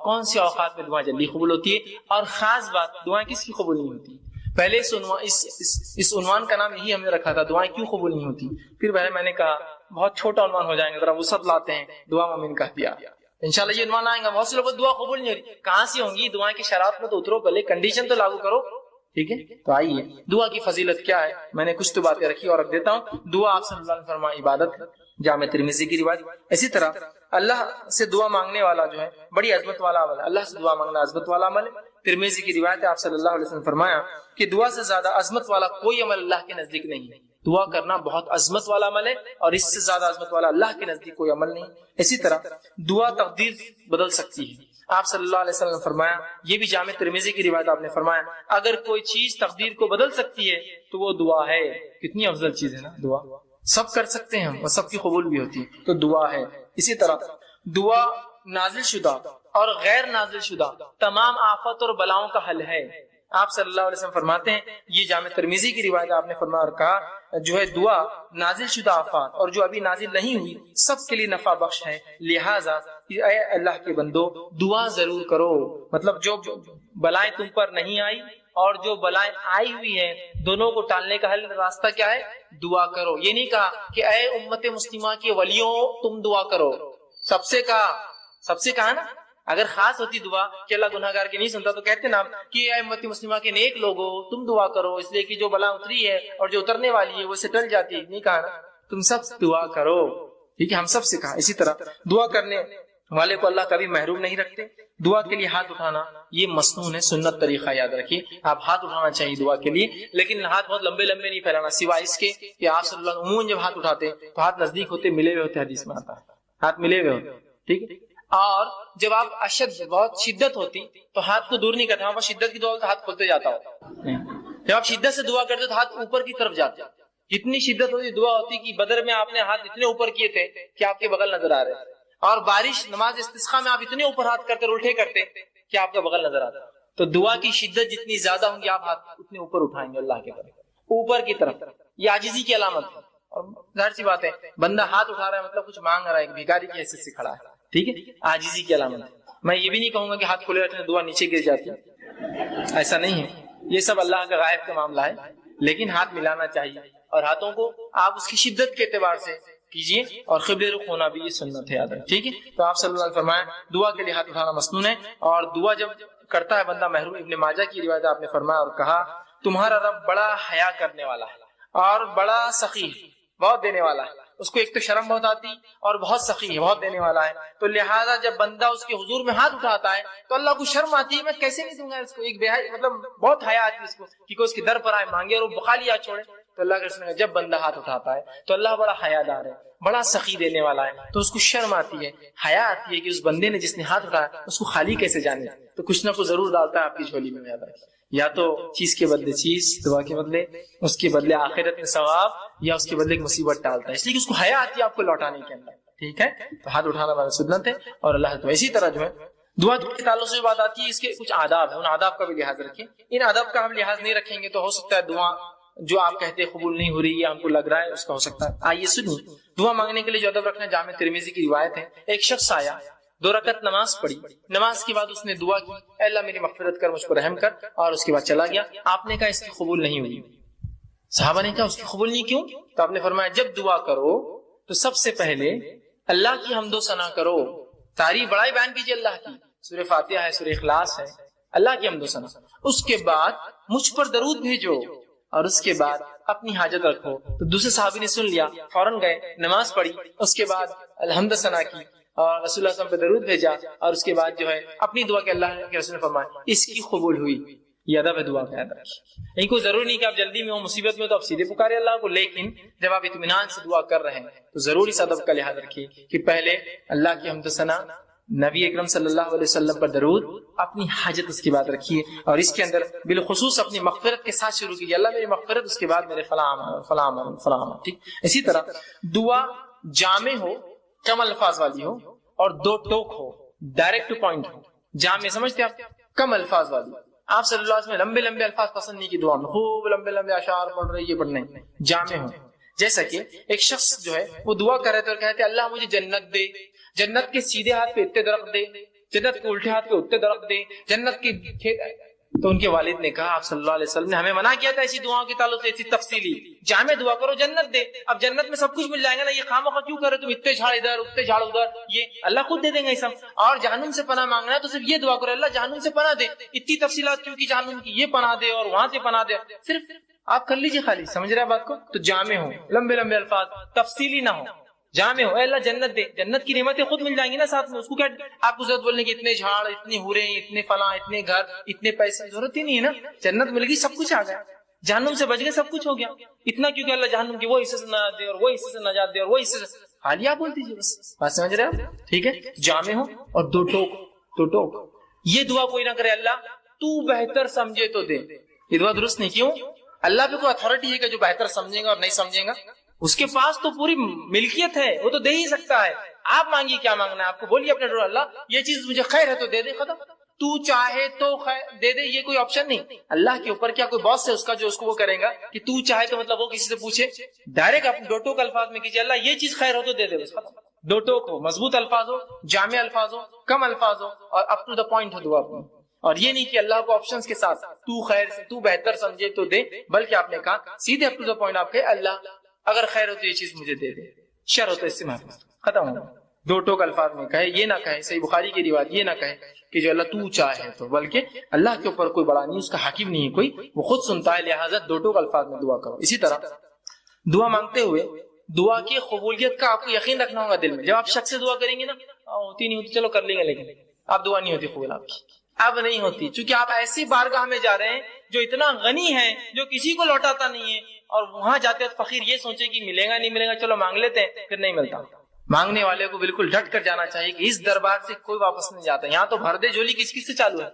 کون سی اوقات میں دعائیں جلدی قبول ہوتی ہے، اور خاص بات دعائیں کس کی قبول نہیں ہوتی. پہلے اس عنوان کا نام یہی ہم نے رکھا تھا، دعائیں کیوں قبول نہیں ہوتی. پھر پہلے میں نے کہا بہت چھوٹا عنوان ہو جائیں گے، ذرا وسعت لاتے ہیں، دعا مومن کا دیا. انشاءاللہ یہ عنوان آئے گا. بہت سے لوگوں کو دعا قبول نہیں ہو رہی، کہاں سے ہوں گی؟ دعائیں کی شرائط میں تو اترو، پہلے کنڈیشن تو لاگو کرو. ٹھیک ہے، تو آئیے دعا کی فضیلت کیا ہے. میں نے کچھ تو باتیں رکھی اور رکھ دیتا ہوں. دعا آپ صلی اللہ علیہ وسلم فرمایا عبادت ہے، جامع ترمذی کی روایت. اسی طرح اللہ سے دعا مانگنے والا جو ہے بڑی عظمت والا عمل ہے. اللہ سے دعا مانگنا عظمت والا عمل ہے. ترمذی کی روایت ہے، آپ صلی اللہ علیہ وسلم فرمایا کہ دعا سے زیادہ عظمت والا کوئی عمل اللہ کے نزدیک نہیں ہے. دعا کرنا بہت عظمت والا عمل ہے، اور اس سے زیادہ عظمت والا اللہ کے نزدیک کوئی عمل نہیں. اسی طرح دعا تقدیر بدل سکتی ہے. آپ صلی اللہ علیہ وسلم نے فرمایا، یہ بھی جامع ترمذی کی روایت، آپ نے فرمایا اگر کوئی چیز تقدیر کو بدل سکتی ہے تو وہ دعا ہے. کتنی افضل چیز ہے نا دعا. سب کر سکتے ہیں ہم اور سب کی قبول بھی ہوتی ہے، تو دعا ہے. اسی طرح دعا نازل شدہ اور غیر نازل شدہ تمام آفات اور بلاؤں کا حل ہے. آپ صلی اللہ علیہ وسلم فرماتے ہیں، یہ جامع ترمذی کی روایت، آپ نے فرمایا اور کہا جو ہے دعا نازل شدہ آفات اور جو ابھی نازل نہیں ہوئی سب کے لیے نفع بخش ہے. لہٰذا اے اللہ کے بندو دعا ضرور کرو. مطلب جو بلائیں تم پر نہیں آئی اور جو بلائیں آئی ہوئی ہیں دونوں کو ٹالنے کا حل راستہ کیا ہے؟ دعا کرو. یہ نہیں کہا کہ اے امت مسلمہ کے ولیوں تم دعا کرو، سب سے کہا نا. اگر خاص ہوتی دعا کہ اللہ گناہ گار کی نہیں سنتا تو کہتے نا کہ اے امت مسلمہ کے نیک لوگوں تم دعا کرو، اس لیے کہ جو بلا اتری ہے اور جو اترنے والی ہے وہ سے ٹل جاتی ہے. نہیں کہا نا تم سب دعا کرو. ٹھیک ہے، ہم سب سے کہا. اسی طرح دعا کرنے والے کو اللہ کبھی محروم نہیں رکھتے. دعا کے لیے ہاتھ اٹھانا یہ مسنون ہے، سنت طریقہ. یاد رکھیے آپ ہاتھ اٹھانا چاہیے دعا کے لیے، لیکن ہاتھ بہت لمبے لمبے نہیں پھیلانا، سوائے اس کے کہ آپ صلی اللہ علیہ وسلم عموماً جب ہاتھ اٹھاتے تو ہاتھ نزدیک ہوتے، ملے ہوئے ہوتے. حدیث میں آتا ہے ہاتھ ملے ہوئے ہوتے. ٹھیک ہے، اور جب آپ اشد بہت شدت ہوتی تو ہاتھ کو دور نہیں کرتے. وہاں پر شدت کی دعا تو ہاتھ کھلتے جاتا ہو. جب آپ شدت سے دعا کرتے تو ہاتھ اوپر کی طرف جاتے. جتنی شدت ہوتی دعا ہوتی کہ بدر میں آپ نے ہاتھ اتنے اوپر کیے تھے کہ آپ کے بغل نظر آ رہے، اور بارش نماز استسقاء میں آپ اتنے اوپر ہاتھ کرتے الٹے کرتے کہ آپ کا بغل نظر آتا. تو دعا کی شدت جتنی زیادہ ہوں گی آپ ہاتھ اتنے اوپر اٹھائیں گے اللہ کی طرف، اوپر کی طرف. یہ عاجزی کی علامت ہے. اور ظاہر سی بات ہے بندہ ہاتھ اٹھا رہا ہے مطلب کچھ مانگ رہا ہے، ایک بھکاری کی حیثیت سے کھڑا ہے. ٹھیک ہے، عاجزی کی علامت ہے. میں یہ بھی نہیں کہوں گا کہ ہاتھ کھلے رکھنے دعا نیچے گر جاتی ہے، ایسا نہیں ہے. یہ سب اللہ کا غائب کا معاملہ ہے، لیکن ہاتھ ملانا چاہیے اور ہاتھوں کو آپ اس کی شدت کے اعتبار سے کیجیے، اور قبلے رخ ہونا بھی یہ سنت ہے. یاد ہے. ٹھیک ہے، تو آپ صلی اللہ علیہ وسلم فرمایا دعا کے لیے ہاتھ اٹھانا مسنون ہے، اور دعا جب کرتا ہے بندہ محروم. ابن ماجہ کی روایت آپ نے فرمایا اور کہا تمہارا رب بڑا حیا کرنے والا ہے اور بڑا سخی ہے، بہت دینے والا ہے. اس کو ایک تو شرم بہت آتی اور بہت سخی ہے، بہت دینے والا ہے. تو لہٰذا جب بندہ اس کے حضور میں ہاتھ اٹھاتا ہے تو اللہ کو شرم آتی ہے، میں کیسے نہیں دوں گا اس کو. ایک بے مطلب بہت حیا آتی ہے اس کو کہ کوئی اس کے در پر آئے مانگے اور وہ بخالی ہاتھ چھوڑے. تو اللہ کے رسول نے جب بندہ ہاتھ اٹھاتا ہے تو اللہ بڑا حیا دار ہے، بڑا سخی دینے والا ہے. تو اس کو شرم آتی ہے، حیا آتی ہے کہ اس بندے نے جس نے ہاتھ اٹھایا اس کو خالی کیسے جانے. تو کچھ نہ کچھ ضرور ڈالتا ہے آپ کی جھولی میں. یاد ہے، یا تو چیز کے بدلے چیز، دعا کے بدلے اس کے بدلے آخرت میں ثواب، یا اس کے بدلے ایک مصیبت ڈالتا ہے، اس لیے کہ اس کو حیا آتی ہے آپ کو لوٹانے کے اندر. ٹھیک ہے، تو ہاتھ اٹھانا ہماری سنت ہے اور اللہ تو. اسی طرح جو ہے دعا کے تعلق سے بات آتی ہے، اس کے کچھ آداب ہیں، ان آداب کا بھی لحاظ رکھیں. ان آداب کا ہم لحاظ نہیں رکھیں گے تو ہو سکتا ہے دعا جو آپ کہتے ہیں قبول نہیں ہو رہی ہے، ہم کو لگ رہا ہے اس کا ہو سکتا ہے. آئیے سنیے دعا مانگنے کے لیے جو ادب رکھنا ہے. جامع ترمذی کی روایت ہے، ایک شخص آیا، 2 رکعت نماز پڑھی، نماز کے بعد اس نے دعا کی اے اللہ میری مغفرت کر، مجھ پر رحم کر، اور اس کے بعد چلا گیا. آپ نے کہا اس کی قبول نہیں ہوئی. صحابہ نے کہا اس کی قبول نہیں کیوں؟ تو آپ نے فرمایا جب دعا کرو تو سب سے پہلے اللہ کی حمد و ثنا کرو، تعریف بڑائی بیان کیجیے اللہ کی. سورہ فاتحہ ہے، سورہ اخلاص ہے، اللہ کی حمد و ثنا. اس کے بعد مجھ پر درود بھیجو، اور اس کے بعد اپنی حاجت رکھو. تو دوسرے صحابی نے سن لیا، فوراً گئے، نماز پڑھی، اس کے بعد الحمد ثنا کی اور رسول اللہ صلی اللہ علیہ وسلم پہ درود بھیجا، اور اس کے بعد جو ہے اپنی دعا کہ اللہ کے رسول نے فرمایا اس کی قبول ہوئی. یہ ادب ہے دعا کا. یاد رکھیے یہی کوئی ضروری نہیں کہ آپ جلدی میں ہو، مصیبت میں تو آپ سیدھے پکارے اللہ کو، لیکن جب آپ اطمینان سے دعا کر رہے ہیں تو ضرور اس ادب کا لحاظ رکھیے کہ پہلے اللہ کی حمد و ثنا، نبی اکرم صلی اللہ علیہ وسلم پر درود، اپنی حاجت اس کی بات رکھیے، اور اس کے اندر بالخصوص اپنی مغفرت کے ساتھ شروع کیجیے. اللہ میری مغفرت، اس کے بعد میرے فلاں. ٹھیک. اسی طرح دعا جامع ہو، کم الفاظ والی ہو، اور 2 ٹوک ہو، ڈائریکٹ ٹو پوائنٹ ہو. جامع سمجھتے آپ، کم الفاظ والی. آپ صلی اللہ علیہ وسلم لمبے لمبے الفاظ پسند نہیں کی دعا میں، خوب لمبے لمبے اشعار پڑھ رہے، یہ پڑھنے جامع ہو. جیسا کہ ایک شخص جو ہے وہ دعا کر رہے تھے اور کہتے اللہ مجھے جنت دے، جنت کے سیدھے ہاتھ پہ اتنے درخت دے جنت کے الٹے ہاتھ کے اتنے درخت دے، جنت کے کھیت۔ تو ان کے والد نے کہا آپ صلی اللہ علیہ وسلم نے ہمیں منع کیا تھا ایسی دعاؤں کے تعلق سے، ایسی تفصیلی جامع دعا کرو جنت دے۔ اب جنت میں سب کچھ مل جائے گا نا، یہ خواہ کیوں کر رہے تم اتنے جھاڑ ادھر اتنے جھاڑ ادھر، یہ اللہ خود دے دیں گے یہ سب۔ اور جہنم سے پناہ مانگنا ہے تو صرف یہ دعا کرو اللہ جہنم سے پناہ دے۔ اتنی تفصیلات کیوں کی جہنم کی، یہ پناہ دے اور وہاں سے پناہ دے، صرف آپ کر لیجیے خالی، سمجھ رہے ہیں بات کو؟ تو جامع ہو، لمبے لمبے الفاظ، تفصیلی نہ ہو، جامع ہو۔ اے اللہ جنت دے، جنت کی نعمتیں خود مل جائیں گی نا ساتھ میں، اس کو کیا آپ کو ضرورت بولنے کی اتنے جھاڑ، اتنی حوریں، اتنے فلاں، اتنے گھر، اتنے پیسے، ضرورت ہی نہیں ہے نا۔ جنت مل گئی، سب کچھ آ گیا، جہنم سے بچ گئے، سب کچھ ہو گیا۔ اتنا کیونکہ اللہ جہنم کی وہ حصے سے نجات دے اور وہ حصے سے نجات دے اور وہ حصے سے، خالی آپ بول دیجیے بس، بات سمجھ رہے آپ؟ ٹھیک ہے، جامع ہو اور دو ٹوک یہ دعا کوئی نہ کرے اللہ تو بہتر سمجھے تو دے، یہ دعا درست نہیں۔ کیوں؟ اللہ پہ کوئی اتھارٹی ہے کہ جو بہتر سمجھے گا اور نہیں سمجھے گا؟ اس کے پاس تو پوری ملکیت ہے، وہ تو دے ہی سکتا ہے۔ آپ مانگیے کیا مانگنا ہے آپ کو، بولیے اپنے ڈور اللہ یہ چیز مجھے خیر ہے تو دے دے، ختم۔ تو چاہے تو دے دے، یہ کوئی آپشن نہیں۔ اللہ کے اوپر کیا کوئی باس ہے اس کا جو اس کو وہ کرے گا کہ تو چاہے تو مطلب وہ کسی سے پوچھے؟ ڈائریکٹ آپ دو ٹوک الفاظ میں کیجیے اللہ یہ چیز خیر ہو تو دے دے، بس ختم۔ دو ٹوک ہو، مضبوط الفاظ ہو، جامع الفاظ ہو، کم الفاظ ہو اور اپ ٹو دا پوائنٹ ہو دعا اپنی۔ اور یہ نہیں کہ اللہ کو آپشنز کے ساتھ تو خیر سے تو بہتر سمجھے تو دے، بلکہ آپ نے کہا سیدھے اپ ٹو دا پوائنٹ، آپ کہے اللہ اگر خیر ہو تو یہ چیز مجھے دے دے، شر ہو تو اس سے محفوظ، ختم ہو۔ دو ٹوک الفاظ میں کہے، یہ نہ کہے، صحیح بخاری کی روایت یہ نہ کہے کہ جو اللہ تو چاہے تو، بلکہ اللہ کے اوپر کوئی بڑا نہیں، اس کا حاکم نہیں ہے کوئی، وہ خود سنتا ہے، لہٰذا دو ٹوک الفاظ میں دعا کرو۔ اسی طرح دعا مانگتے ہوئے دعا کی قبولیت کا آپ کو یقین رکھنا ہوگا دل میں۔ جب آپ شک سے دعا کریں گے نا، ہوتی نہیں ہوتی چلو کر لیں گے، لیکن اب دعا نہیں ہوتی قبول آپ کی، اب نہیں ہوتی، چونکہ آپ ایسی بارگاہ میں جا رہے ہیں جو اتنا غنی ہے، جو کسی کو لوٹاتا نہیں ہے، اور وہاں جاتے وقت فقیر یہ سوچے کہ ملے گا نہیں ملے گا، چلو مانگ لیتے ہیں، پھر نہیں ملتا۔ مانگنے والے کو بالکل ڈٹ کر جانا چاہیے کہ اس دربار سے کوئی واپس نہیں جاتا، یہاں تو بھر دے جھولی کس کس سے چالو ہے،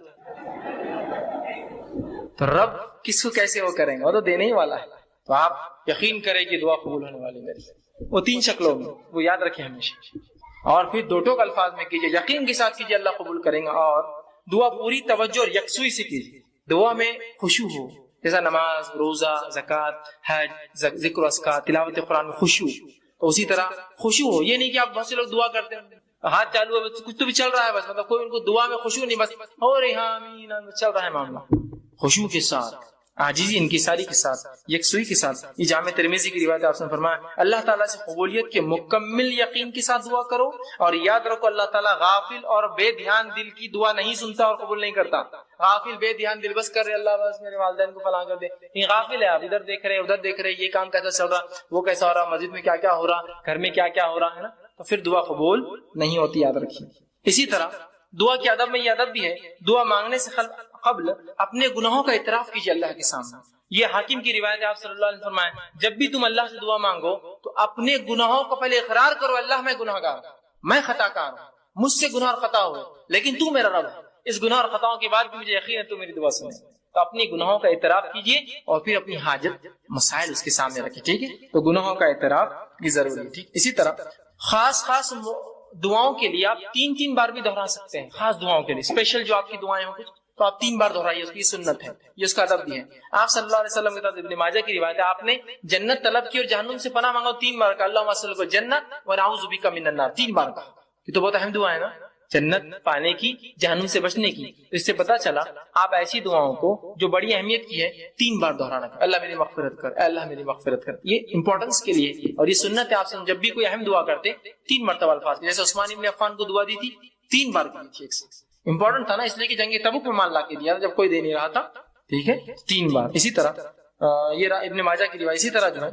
تو رب کس کو کیسے وہ کریں گے، وہ تو دینے ہی والا ہے۔ تو آپ یقین کریں کہ دعا قبول ہونے والی میری، وہ تین شکلوں میں، وہ یاد رکھیں ہمیشہ، اور پھر دو ٹوک الفاظ میں کیجیے، یقین کے ساتھ کیجیے اللہ قبول کریں گا، اور دعا پوری توجہ اور یکسوئی سے کیجیے، دعا میں خشوع ہو، جیسا نماز، روزہ، زکوٰۃ، حج، ذکر و اذکار، تلاوت قرآن میں خشوع، تو اسی طرح خشوع ہو۔ یہ نہیں کہ آپ بہت سے لوگ دعا کرتے ہیں ہاتھ چالو ہے، کچھ تو بھی چل رہا ہے، بس مطلب کوئی ان کو دعا میں خشوع نہیں، بس ہو رہی ہاں آمین چل رہا ہے معاملہ۔ خشوع کے ساتھ، عاجزی، انکساری کے ساتھ، یکسوئی کے ساتھ۔ یہ جامع ترمذی کی روایت، آپ نے فرمایا اللہ تعالیٰ سے قبولیت کے مکمل یقین کے ساتھ دعا کرو، اور یاد رکھو اللہ تعالیٰ غافل اور بے دھیان دل کی دعا نہیں سنتا اور قبول نہیں کرتا۔ غافل بے دھیان دل بس کر رہے اللہ بس میرے والدین کو فلاں کر دے، یہ غافل ہے، آپ ادھر دیکھ رہے ادھر دیکھ رہے، یہ کام کیسا چل رہا، وہ کیسا ہو رہا، مسجد میں کیا کیا ہو رہا، گھر میں کیا کیا ہو رہا ہے نا، تو پھر دعا قبول نہیں ہوتی، یاد رکھیے۔ اسی طرح دعا کے ادب میں یہ ادب بھی ہے، دعا مانگنے سے قبل اپنے گناہوں کا اعتراف کیجیے اللہ کے سامنے۔ یہ حاکم کی روایت ہے، آپ صلی اللہ علیہ وسلم فرمایا جب بھی تم اللہ سے دعا مانگو تو اپنے گناہوں کو پہلے اقرار کرو، اللہ میں گناہ گار ہوں، میں خطا کار ہوں، مجھ سے گناہ اور خطا ہوئے، لیکن تو میرا رب ہے، اس گناہ اور خطاؤں کے بعد بھی مجھے یقین ہے تو میری دعا سنے۔ تو اپنی گناہوں کا اعتراف کیجیے اور پھر اپنی حاجت مسائل اس کے سامنے رکھیں، ٹھیک ہے؟ تو گناہوں کا اعتراف بھی ضروری ہے، ٹھیک۔ اسی طرح خاص دعاؤں کے لیے آپ 3 بار بھی دہرا سکتے ہیں، خاص دعاؤں کے لیے اسپیشل جو آپ کی دعائیں ہوں کچھ تو آپ 3 بار دہرائیے، اس کی سنت ہے، یہ اس کا ادب بھی ہے۔ آپ صلی اللہ علیہ وسلم کے ساتھ ابن ماجہ کی روایت ہے، آپ نے جنت طلب کی اور جہنم سے پناہ مانگا 3 بار کا، اللہم اسألک الجنۃ ونعوذ بک من النار، 3 بار کا۔ یہ تو بہت اہم دعا ہے نا، جنت پانے کی، جہنم سے بچنے کی۔ تو اس سے پتا چلا آپ ایسی دعاؤں کو جو بڑی اہمیت کی ہے 3 بار دہرانا، اللہ میری مغفرت کر، اللہ میری مغفرت کر، یہ امپورٹنس کے لیے، اور یہ سنت ہے۔ آپ سے جب بھی کوئی اہم دعا کرتے 3 مرتبہ الفاظ، جیسے عثمان ابن عفان کو دعا دی تھی 3 بار کی تھی، ایک سے امپورٹنٹ تھا نا، اس لیے کہ جنگ تبوک میں مال لا کے دیا جب کوئی دے نہیں رہا تھا، ٹھیک ہے، 3 بار۔ اسی طرح یہ ابن ماجہ کی روایت، اسی طرح جو ہے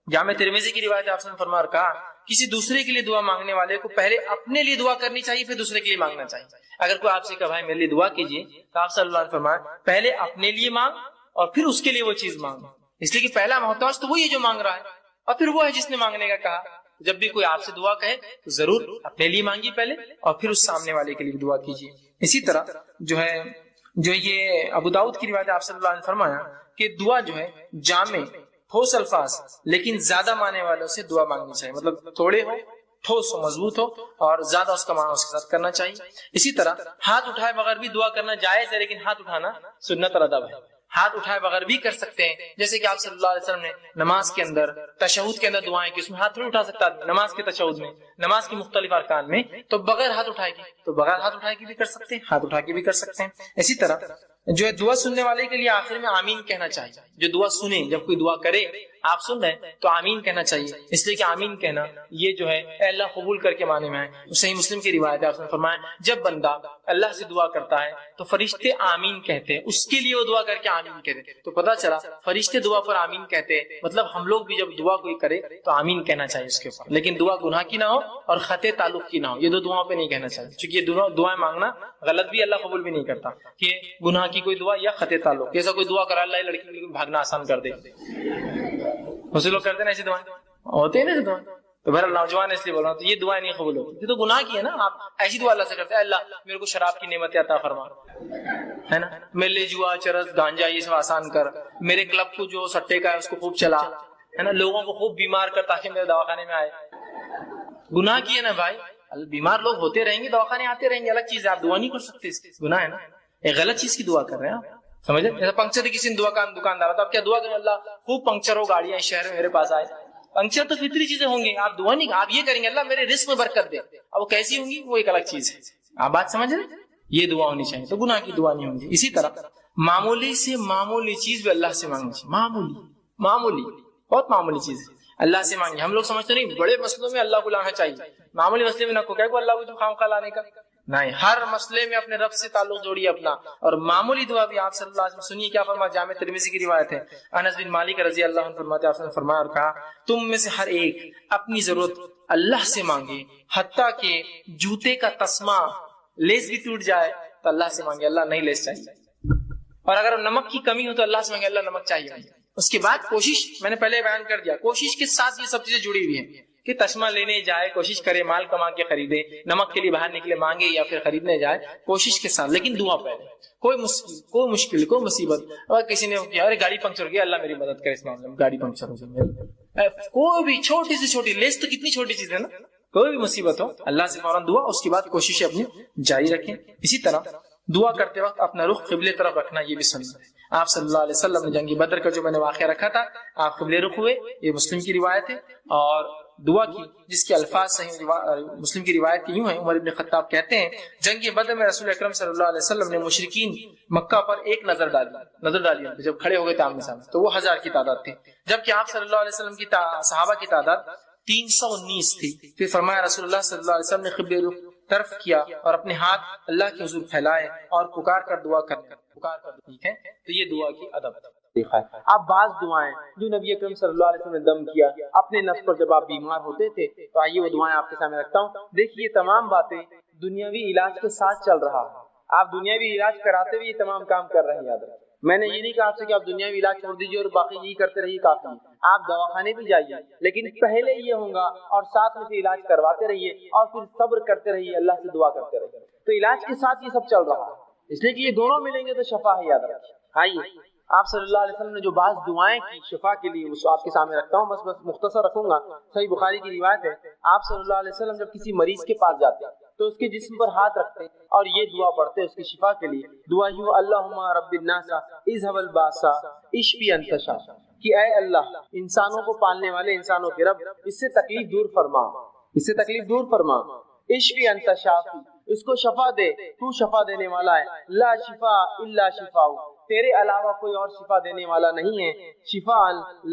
جامع ترمذی کی روایت، آپ نے فرمایا اور کہا کسی دوسرے کے لیے دعا مانگنے والے کو پہلے اپنے لیے دعا کرنی چاہیے، پھر دوسرے کے لیے مانگنا چاہیے۔ اگر کوئی آپ سے کہا بھائی میرے لیے دعا کیجیے تو آپ صلی اللہ علیہ وسلم فرمایا پہلے اپنے لیے مانگ اور پھر اس کے لیے وہ چیز مانگ، اس لیے کہ پہلا محتاج تو وہی ہے جو مانگ رہا ہے، اور پھر وہ ہے جس نے مانگنے کا کہا۔ جب بھی کوئی آپ سے دعا کہے تو ضرور اپنے لیے مانگیے پہلے، اور پھر اس سامنے والے کے لیے دعا کیجیے۔ اسی طرح جو یہ ابو داؤد کی روایت، آپ صلی اللہ علیہ وسلم فرمایا کہ دعا جو ہے جامع ٹھوس الفاظ لیکن زیادہ معنی والوں سے دعا مانگنی چاہیے، مطلب تھوڑے ہو، ٹھوس ہو، مضبوط ہو، اور زیادہ اس کا معنی اس کے ساتھ کرنا چاہیے۔ اسی طرح ہاتھ اٹھائے بغیر بھی دعا کرنا جائز ہے، لیکن ہاتھ اٹھانا سنت اور ادب ہے۔ ہاتھ اٹھائے بغیر بھی کر سکتے ہیں، جیسے کہ آپ صلی اللہ علیہ وسلم نے نماز کے اندر تشہد کے اندر دعائیں کی، اس میں ہاتھ تھوڑی اٹھا سکتا ہے نماز کے تشہد میں، نماز کی مختلف ارکان میں، تو بغیر ہاتھ اٹھائے کی، تو بغیر ہاتھ اٹھائے کی بھی کر سکتے ہیں، ہاتھ اٹھا کے بھی کر سکتے ہیں۔ اسی طرح جو ہے دعا سننے والے کے لیے آخر میں آمین کہنا چاہیے، جو دعا سنے، جب کوئی دعا کرے آپ سن رہے ہیں تو آمین کہنا چاہیے، اس لیے کہ آمین کہنا یہ جو ہے اے اللہ قبول کر کے معنی میں ہے۔ صحیح مسلم کی روایت ہے، آپ نے فرمایا جب بندہ اللہ سے دعا کرتا ہے تو فرشتے آمین کہتے ہیں، اس کے لیے وہ دعا کر کے آمین کہتے ہیں، تو پتہ چلا فرشتے دعا پر آمین کہتے ہیں، مطلب ہم لوگ بھی جب دعا کوئی کرے تو آمین کہنا چاہیے اس کے اوپر، لیکن دعا گناہ کی نہ ہو اور خطے تعلق کی نہ ہو، یہ دو دعاؤں پہ نہیں کہنا چاہیے، کیونکہ یہ دونوں دعائیں مانگنا غلط بھی، اللہ قبول بھی نہیں کرتا، کہ گناہ کی کوئی دعا یا خطے تعلق، ایسا کوئی دعا کرا اللہ لڑکی کے لیے بھاگنا آسان کر دے، دوسرے لوگ کرتے ہیں نا ایسی دعائیں، ہوتے ہیں نا ایسی دعائیں، تو بہرحال نوجوان اس لیے بول رہا ہوں تو یہ دعائیں نہیں قبول ہوتی، یہ تو گناہ کی ہے نا۔ آپ ایسی دعا اللہ سے کرتے ہیں اللہ میرے کو شراب کی نعمت عطا فرما، ہے نا، میرے لیے جوا چرس گانجا یہ سب آسان کر، میرے کلب کو جو سٹے کا ہے اس کو خوب چلا، ہے نا، لوگوں کو خوب بیمار کر تاکہ میرے دواخانے میں آئے، گناہ کی ہے نا بھائی، بیمار لوگ ہوتے رہیں گے دواخانے آتے رہیں گے، الگ چیز ہے، آپ دعا نہیں کر سکتے، گناہ ہے نا، ایک غلط چیز کی دعا کر رہے ہیں آپ، سمجھے؟ جیسا پنکچر کی کسی دکاندار تو آپ کیا دعا کریں اللہ خوب پنکچر ہو گاڑیاں اس شہر میں میرے پاس آئے، پنکچر تو فطری چیزیں ہوں گی، آپ دعا نہیں، آپ یہ کریں گے اللہ میرے رزق میں برکت دے، اب وہ کیسی ہوں گی وہ ایک الگ چیز ہے، آپ بات سمجھ رہے ہیں، یہ دعا ہونی چاہیے، تو گناہ کی دعا نہیں ہونی۔ اسی طرح معمولی سے معمولی چیز بھی اللہ سے مانگنی چاہیے، معمولی بہت معمولی چیز ہے اللہ سے مانگی، ہم لوگ سمجھتے نہیں بڑے مسئلوں میں اللہ کو لانا چاہیے، معمولی مسئلے میں نہ کو اللہ کو جو خواہ لانے کا نہیں، ہر مسئلے میں اپنے رب سے تعلق جوڑیے اپنا، اور معمولی دعا بھی آپ صلی اللہ علیہ وسلم سنیے کیا فرمایا، جامع ترمذی کی روایت ہے، انس بن مالک رضی اللہ عنہ فرماتے ہیں آپ نے فرمایا اور کہا تم میں سے ہر ایک اپنی ضرورت اللہ سے مانگے، حتیٰ کہ جوتے کا تسمہ لیس بھی ٹوٹ جائے تو اللہ سے مانگے، اللہ نہیں لیس چاہیے، اور اگر نمک کی کمی ہو تو اللہ سے مانگے اللہ نمک چاہیے۔ اس کے بعد کوشش، میں نے پہلے بیان کر دیا، کوشش کے ساتھ یہ سب چیزیں جڑی ہوئی ہیں کہ تسمہ لینے جائے کوشش کرے، مال کما کے خریدے، نمک کے لیے باہر نکلے مانگے یا پھر خریدنے جائے کوشش کے ساتھ، لیکن دعا پہلے، کوئی مشکل کوئی مصیبت، اگر کسی نے کہا ارے گاڑی پنکچر ہو گیا اللہ میری مدد کرے اس معاملے میں، گاڑی پنکچر ہو گئی، کوئی بھی چھوٹی سے چھوٹی لیس تو کتنی چھوٹی چیز ہے نا، کوئی بھی مصیبت ہو اللہ سے فوراً دعا، اس کے بعد کوششیں اپنی جاری رکھیں۔ اسی طرح دعا کرتے وقت اپنا رخ قبلے طرف رکھنا یہ بھی سنت ہے، آپ صلی اللہ علیہ وسلم نے جنگ بدر کا جو میں نے واقعہ رکھا تھا آپ قبلے رخ ہوئے، یہ مسلم کی روایت ہے، اور دعا کی جس کے الفاظ صحیح مسلم کی روایت کی یوں ہیں، عمر بن خطاب کہتے ہیں جنگ بدر میں رسول اکرم صلی اللہ علیہ وسلم نے مشرکین مکہ پر ایک نظر ڈالی جب کھڑے ہو گئے آمنے سامنے، تو وہ 1000 کی تعداد تھی، جبکہ آپ صلی اللہ علیہ وسلم کی صحابہ کی تعداد 319 تھی۔ پھر فرمایا رسول اللہ صلی اللہ علیہ وسلم نے قبلے رخ طرف کیا اور اپنے ہاتھ اللہ کے حضور پھیلائے اور پکار کر دعا ٹھیک ہے، تو یہ دعا کی ادب ہے۔ اب بعض دعائیں جو نبی اکرم صلی اللہ علیہ وسلم نے دم کیا اپنے نفس پر جب آپ بیمار ہوتے تھے، تو آئیے وہ دعائیں آپ کے سامنے رکھتا ہوں۔ دیکھیے تمام باتیں دنیاوی علاج کے ساتھ چل رہا ہے، آپ دنیاوی علاج کراتے ہوئے یہ تمام کام کر رہے ہیں، یاد رکھیں میں نے یہ نہیں کہا آپ سے کہ آپ دنیاوی علاج چھوڑ دیجیے اور باقی یہی کرتے رہیے، کافی ہے، آپ دواخانے بھی جائیے لیکن پہلے یہ ہوگا اور ساتھ میں سے علاج کرواتے رہیے اور پھر صبر کرتے رہیے، اللہ سے دعا کرتے رہیے، تو علاج کے ساتھ یہ سب چل رہا ہے، اس لیے کہ یہ دونوں ملیں گے تو شفا ہے، یاد رکھیے۔ آئیے آپ صلی اللہ علیہ وسلم نے جو بعض دعائیں کی شفا کے لیے وہ آپ کے سامنے رکھتا ہوں، بس مختصر رکھوں گا۔ صحیح بخاری کی روایت ہے، آپ صلی اللہ علیہ وسلم جب کسی مریض کے پاس جاتے ہیں تو اس کے جسم پر ہاتھ رکھتے ہیں اور یہ دعا پڑھتے ہیں اس کی شفا کے لیے، دعا یوں اللہم رب الناس اذهب الباس اشفی انت شافی، کہ اے اللہ انسانوں کو پالنے والے انسانوں کے رب اس سے تکلیف دور فرما، اس سے تکلیف دور فرما، اشفی انت شافی، اس کو شفا دے، تو شفا دینے والا ہے، لا شفا الا شفاء، تیرے علاوہ کوئی اور شفا دینے والا نہیں ہے، شفاء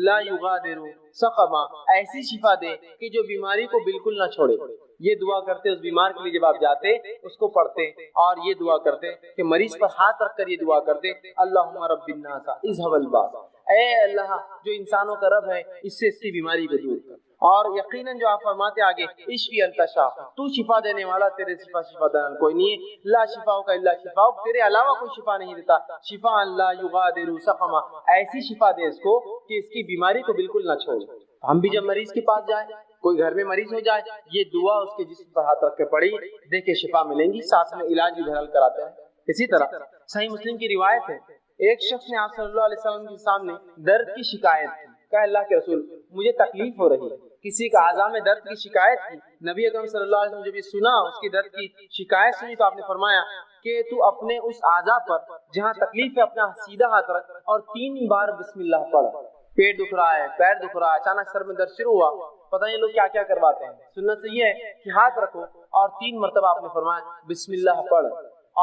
لا یغادر سقما، ایسی شفا دے کہ جو بیماری کو بالکل نہ چھوڑے۔ یہ دعا کرتے اس بیمار کے لیے، جب آپ جاتے اس کو پڑھتے اور یہ دعا کرتے کہ مریض پر ہاتھ رکھ کر یہ دعا کرتے اللہم رب الناس اذهب الباس، اے اللہ جو انسانوں کا رب ہے اس سے اس کی بیماری کو دور کر، اور یقیناً جو آپ فرماتے آگے اشفی انت شافی، تو شفا دینے والا، تیرے شفا دینے کوئی نہیں ہے، لا شفاء کا الا شفاء، تیرے علاوہ کوئی شفا نہیں دیتا، شفاء لا یغادر سقما، ایسی شفا دے اس کو کہ اس کی بیماری کو بالکل نہ چھوڑے۔ ہم بھی جب مریض کے پاس جائیں، کوئی گھر میں مریض ہو جائے، یہ دعا اس کے جسم پر ہاتھ رکھ کے پڑھی، دیکھے شفا ملیں گی، ساتھ میں علاج بھی بہرحال کراتے ہیں۔ اسی طرح صحیح مسلم کی روایت ہے، ایک شخص نے آپ صلی اللہ علیہ وسلم کے سامنے درد کی شکایت کی، کہا اللہ کے رسول مجھے تکلیف ہو رہی ہے، کسی کا اعضاء میں درد کی شکایت کی، نبی اکرم صلی اللہ علیہ وسلم جب یہ سنا، اس کی درد کی شکایت سنی، تو آپ نے فرمایا کہ تو اپنے اس اعضاء پر جہاں تکلیف ہے اپنا سیدھا ہاتھ رکھ اور 3 بار بسم اللہ پڑھ. پیٹ دکھ رہا ہے، پیر دکھ رہا ہے، اچانک سر میں درد شروع ہوا، پتہ نہیں لوگ کیا کیا کرواتے ہیں. سنت یہ ہے کہ ہاتھ رکھو اور 3 مرتبہ آپ نے فرمایا بسم اللہ پڑھ،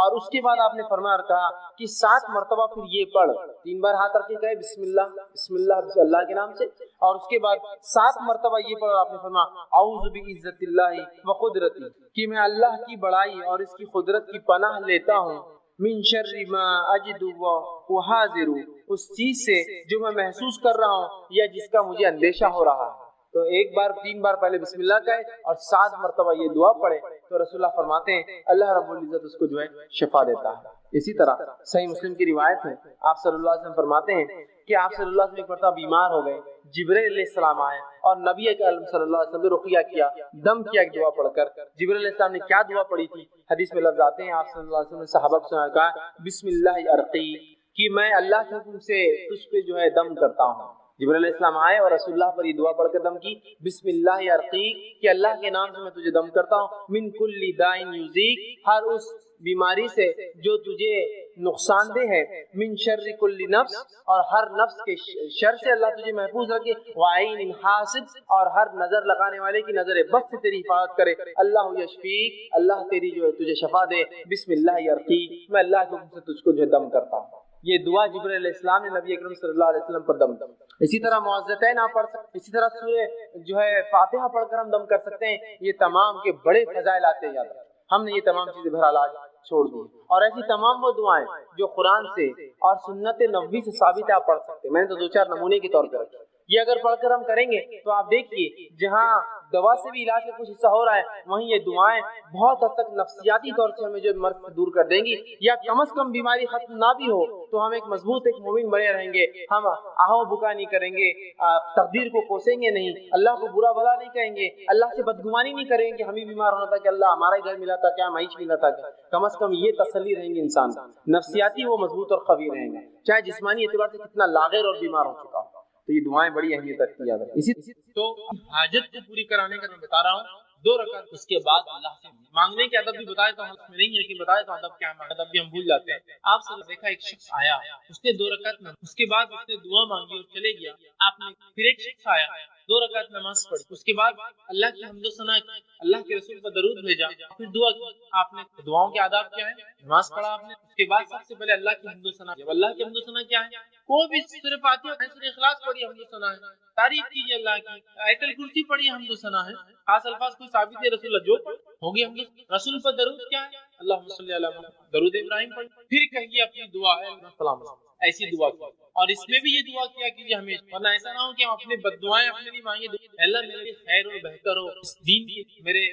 اور اس کے بعد آپ نے فرمایا اور کہا کہ 7 مرتبہ پھر یہ پڑھ. 3 بار ہاتھ رکھ کے کہے بسم اللہ بسم اللہ بسم اللہ کے نام سے، اور اس کے بعد 7 مرتبہ یہ پڑھ. آپ نے فرمایا اعوذ بعزت اللہ و قدرتی، کہ میں اللہ کی بڑائی اور اس کی قدرت کی پناہ لیتا ہوں، من شر ما اجد و حاضر، اس چیز سے جو میں محسوس کر رہا ہوں یا جس کا مجھے اندیشہ ہو رہا ہے. تو 3 بار پہلے بسم اللہ کہے اور 7 مرتبہ یہ دعا پڑھے تو رسول اللہ فرماتے ہیں اللہ رب العزت اس کو جو ہے شفا دیتا ہے. اسی طرح صحیح مسلم کی روایت ہے، آپ صلی اللہ علیہ وسلم فرماتے ہیں کہ آپ صلی اللہ علیہ وسلم ایک مرتبہ بیمار ہو گئے، جبرائیل علیہ السلام آئے اور نبی اکرم صلی اللہ علیہ وسلم نے رقیہ کیا، دم کیا ایک دعا پڑھ کر. جبرائیل علیہ السلام نے کیا دعا پڑھی تھی؟ حدیث میں لفظ آتے ہیں، آپ صلی اللہ علیہ وسلم نے صحابہ کو سنا کہا بسم اللہ ارقی، کہ میں اللہ کے حکم سے تجھ پہ جو ہے دم کرتا ہوں. جبرائیل علیہ السلام آئے اور رسول اللہ پر یہ دعا پڑھ کر دم کی، بسم اللہ ارقی، کہ اللہ کے نام سے میں تجھے دم کرتا ہوں، من کل دائن یوزیک، ہر اس بیماری سے جو تجھے نقصان دہ ہے، من شر کل نفس، اور ہر نفس کے شر سے اللہ تجھے محفوظ رکھے، وعین حاسد، اور ہر نظر لگانے والے کی نظر بد سے تیری حفاظت کرے، اللہ یشفیک، اللہ تیری جو ہے تجھے شفا دے، بسم اللہ ارقی، میں اللہ کے حکم سے تجھ کو جو ہے دم کرتا ہوں. یہ دعا جبرائیل علیہ السلام نے نبی اکرم صلی اللہ علیہ وسلم پر دم. اسی طرح معوذتین آپ پڑھ سکتے، اسی طرح سورہ جو ہے فاتحہ پڑھ کر ہم دم کر سکتے ہیں. یہ تمام کے بڑے فضائل آتے ہیں. یاد رکھیں ہم نے یہ تمام چیزیں بہرحال آج چھوڑ دی، اور ایسی تمام وہ دعائیں جو قرآن سے اور سنت نبوی سے ثابت ہے آپ پڑھ سکتے ہیں. میں نے تو 2-4 نمونے کے طور پر رکھے. یہ اگر پڑھ کر ہم کریں گے تو آپ دیکھیے جہاں دوا سے بھی علاج کا کچھ حصہ ہو رہا ہے، وہیں یہ دعائیں بہت حد تک نفسیاتی طور سے ہمیں جو مرض سے دور کر دیں گی، یا کم از کم بیماری ختم نہ بھی ہو تو ہم ایک مضبوط ایک مومن بنے رہیں گے. ہم آہو بکا نہیں کریں گے، تقدیر کو کوسیں گے نہیں، اللہ کو برا بھلا نہیں کہیں گے، اللہ سے بدگمانی نہیں کریں گے کہ ہمیں بیمار ہونا تھا کہ اللہ ہمارا ہی گھر ملا تھا کیا معیش ملا تھا کیا. کم از کم یہ تسلی رہیں گی انسان کو، نفسیاتی وہ مضبوط اور قوی رہیں گا، چاہے جسمانی اعتبار سے کتنا لاغر اور بیمار ہو چکا ہو. تو یہ دعائیں بڑی اہمیت رکھتی ہیں. اسی تو حاجت کو پوری کرانے کا میں بتا رہا ہوں 2 رکعت، اس کے بعد اللہ سے مانگنے کے ادب بھی بتائے تو ہم نہیں ہے کہ بتائے تو ادب کیا ہے، ادب بھی ہم بھول جاتے ہیں. آپ سے دیکھا ایک شخص آیا، اس نے 2 رکعت نماز، اس کے بعد اس نے دعا مانگی اور چلے گیا. آپ نے پھر ایک شخص آیا، 2 رکعت نماز پڑھی، اس کے بعد اللہ کی حمد و ثنا کی، اللہ کے رسول پر درود بھیجا، پھر دعا کی. آپ نے دعاؤں کے آداب کیا ہے؟ نماز پڑھا آپ نے، اس کے بعد سب سے پہلے اللہ کی حمد و ثنا. جب اللہ کی حمد و ثنا کیا ہے؟ کوئی بھی صرف فاتحہ سورہ اخلاص پڑھی حمد و ثنا ہے، تعریف کیجیے اللہ کی، آیت الکرسی پڑھی حمد و ثنا ہے، خاص الفاظ کوئی ثابت ہے رسول اللہ جو پڑھ ہوگی حمد. رسول پر درود کیا ہے؟ اللہم صلی علی محمد، درود ابراہیم پڑھ، پھر کہیے اپنی دعا ہے سلام، ایسی دعا کی. اور اس میں بھی یہ دعا کیا کیجیے ہمیشہ، ورنہ ایسا نہ ہو کہ ہم اپنے بد دعائیں اپنے لیے مانگے، اللہ میرے لیے خیر و بہتر ہو، اس دین کے میرے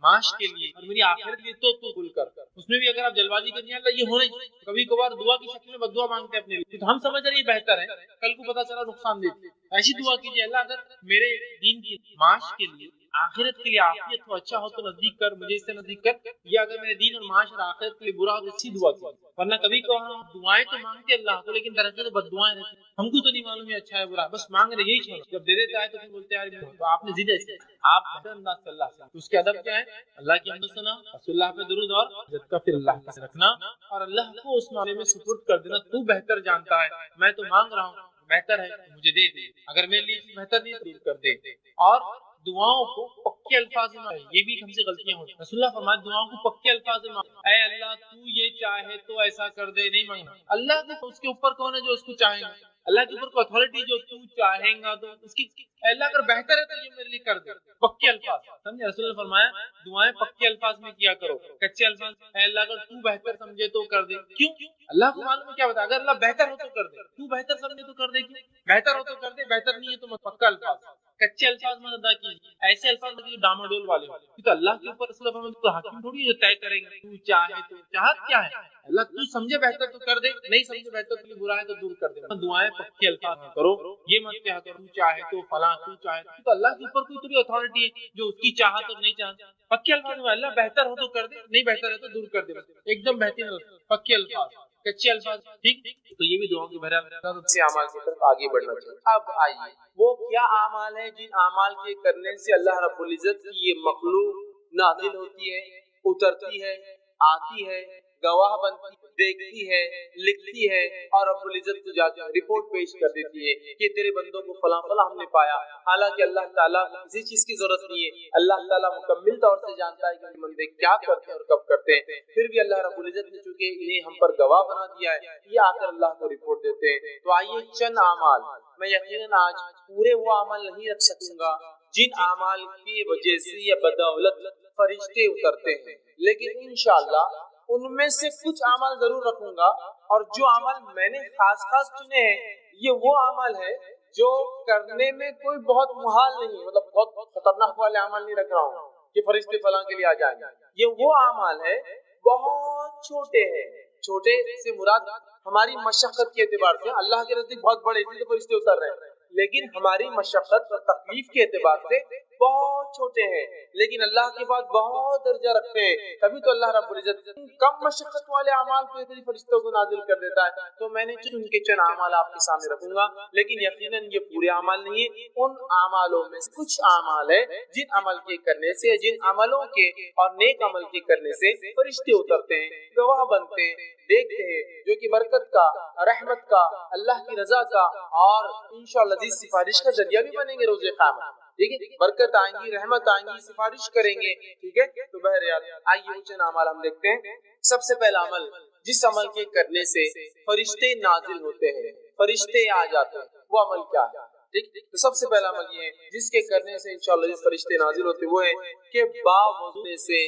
معاش کے لیے اور میری آخرت کے لیے تو قبول کر. اس میں بھی اگر آپ جلبازی کریں اللہ یہ ہونا چاہیے، کبھی کبھار دعا کی شکل میں بد دعا مانگتے ہیں اپنے لیے تو ہم سمجھ رہے یہ بہتر ہے، کل کو پتا چلا نقصان دیتی. ایسی دعا کیجیے اللہ اگر میرے دین کی معاش کے لیے آخرت کے لیے عافیت ہو، اچھا ہو تو نزدیک کر، مجھے اس سے نزدیک کر، یا اگر میرے دین اور معاش اور آخرت کے لیے برا ہو تو اسی دعا کی. ورنہ کبھی کو ہم دعائیں تو مانگتے اللہ کو لیکن درجے تو بد دعائیں رہتی، ہم کو تو نہیں معلوم ہے اچھا ہے برا، بس مانگ رہے یہی چھوڑ، جب دے دیتا ہے تو پھر بولتے ہیں تو آپ نے ضد ایسے آپ انداز صلی اللہ علیہ وسلم. اس کے ادب کیا ہے؟ اللہ کی حمد و ثنا، رسول اللہ پہ درود اور عزت کا، پھر اللہ کا رکھنا اور اللہ کو اس معاملے میں سپرد کر دینا. تو بہتر جانتا ہے، میں تو مانگ رہا ہوں، بہتر ہے مجھے دے دے، اگر میرے لیے بہتر نہیں تو دور کر دے. اور دعاؤں کو پکے الفاظ میں، یہ بھی ہم سے غلطیاں ہوتی ہیں. رسول اللہ فرماتے دعاؤں کو پکے الفاظ میں، اے اللہ تو یہ چاہے تو ایسا کر دے، نہیں مانگنا. اللہ کو اس کے اوپر کون ہے جو اس کو چاہیں گا؟ اللہ کے اوپر کو اتھارٹی جو تو چاہیں گا تو اس کی، اللہ اگر بہتر ہے تو یہ میرے لیے کر دے. پکے الفاظ سمجھے، رسول اللہ فرمایا دعائیں پکے الفاظ میں کیا کرو، کچے الفاظ اے اللہ اگر تو بہتر سمجھے تو کر دے. کیوں؟ اللہ کو معلوم ہے کیا بتا، اگر اللہ بہتر ہو تو کر دے، تو بہتر سمجھے تو کر دے، کیوں؟ بہتر ہو تو کر دے، بہتر نہیں ہے تو پکا الفاظ، کچے الفاظ میں ادا کیجیے، ایسے الفاظ میں جو ڈاماڈول والے ہو. تو اللہ کے اوپر رسول اللہ فرماتے تو حاکم تھوڑی جو طے کریں گے تو چاہے تو، چاہت کیا ہے اللہ تو سمجھے بہتر تو کر دے، نہیں سمجھے بہتر تو برا ہے تو دور کر دے. دعائیں پکے الفاظ میں کرو، یہ مت کہا کرو تو چاہے تو فلاں تو چاہے تو اللہ کے اوپر کوئی تھوڑی اتھارٹی ہے جو اس کی چاہت اور نہیں چاہت. پکے الفاظ میں اللہ بہتر ہو تو کر دے، نہیں بہتر ہے تو دور کر دے، ایک دم بہترین پکے الفاظ، کچے الفاظ. ٹھیک، تو یہ بھی دعاؤں کی بہرحال سے اعمال کی طرف آگے بڑھنا چاہیے. اب آئیے وہ کیا اعمال ہیں جن اعمال کے کرنے سے اللہ رب العزت کی یہ مخلوق نازل ہوتی ہے، اترتی ہے، آتی ہے، گواہ بنتی ہے، دیکھتی ہے، لکھتی ہے اور رب العزت کو جا کر رپورٹ پیش کر دیتی ہے کہ تیرے بندوں کو فلاں فلاں ہم نے پایا، حالانکہ اللہ تعالیٰ کو کسی چیز کی ضرورت نہیں ہے، اللہ تعالیٰ مکمل طور سے جانتا ہے کہ بندے کیا کرتے ہیں اور کب کرتے ہیں، پھر بھی اللہ رب العزت نے چونکہ انہیں ہم پر گواہ بنا دیا ہے، یہ آ کر اللہ کو رپورٹ دیتے ہیں۔ تو آئیے چند اعمال، میں یقیناً آج پورے وہ اعمال نہیں رکھ سکوں گا جن اعمال کی وجہ سے یا بدولت فرشتے اترتے ہیں، لیکن انشاءاللہ ان میں سے کچھ اعمال ضرور رکھوں گا، اور جو اعمال میں نے خاص چنے ہیں یہ وہ اعمال ہے جو کرنے میں کوئی بہت محال نہیں، مطلب بہت خطرناک والے اعمال نہیں رکھ رہا ہوں کہ فرشتے فلاں کے لیے آ جائیں گے، یہ وہ اعمال ہے بہت چھوٹے ہیں، چھوٹے سے مراد ہماری مشقت کے اعتبار سے اللہ کے نزدیک بہت بڑے، اس لیے تو فرشتے اتر رہے ہیں، لیکن ہماری مشقت اور تکلیف کے اعتبار سے بہت چھوٹے ہیں، لیکن اللہ کے بعد بہت درجہ رکھتے ہیں، تبھی تو اللہ رب العزت کم مشقت والے اعمال کو اتنی فرشتوں کو نازل کر دیتا ہے۔ تو میں نے ان کے چند اعمال آپ کے سامنے رکھوں گا، لیکن یقیناً یہ پورے اعمال نہیں ہیں، ان اعمالوں میں سے کچھ اعمال ہے جن عمل کے کرنے سے، جن عملوں کے اور نیک عمل کے کرنے سے فرشتے اترتے ہیں، گواہ بنتے ہیں، دیکھتے ہیں، جو کہ برکت کا، رحمت کا، اللہ کی رضا کا اور انشاءاللہ عزیز سفارش کا ذریعہ بھی بنیں گے روز قیامت، ٹھیک ہے، برکت آئیں گی، رحمت آئیں گی، سفارش کریں گے، ٹھیک ہے۔ تو بہرحال آئیے وہ چند اعمال ہم دیکھتے ہیں۔ سب سے پہلا عمل جس عمل کے کرنے سے فرشتے نازل ہوتے ہیں، فرشتے آ جاتے ہیں، وہ عمل کیا ہے؟ ٹھیک، تو سب سے پہلا عمل یہ ہے جس کے کرنے سے انشاءاللہ فرشتے نازل ہوتے ہیں، وہ ہے کہ باوضو سے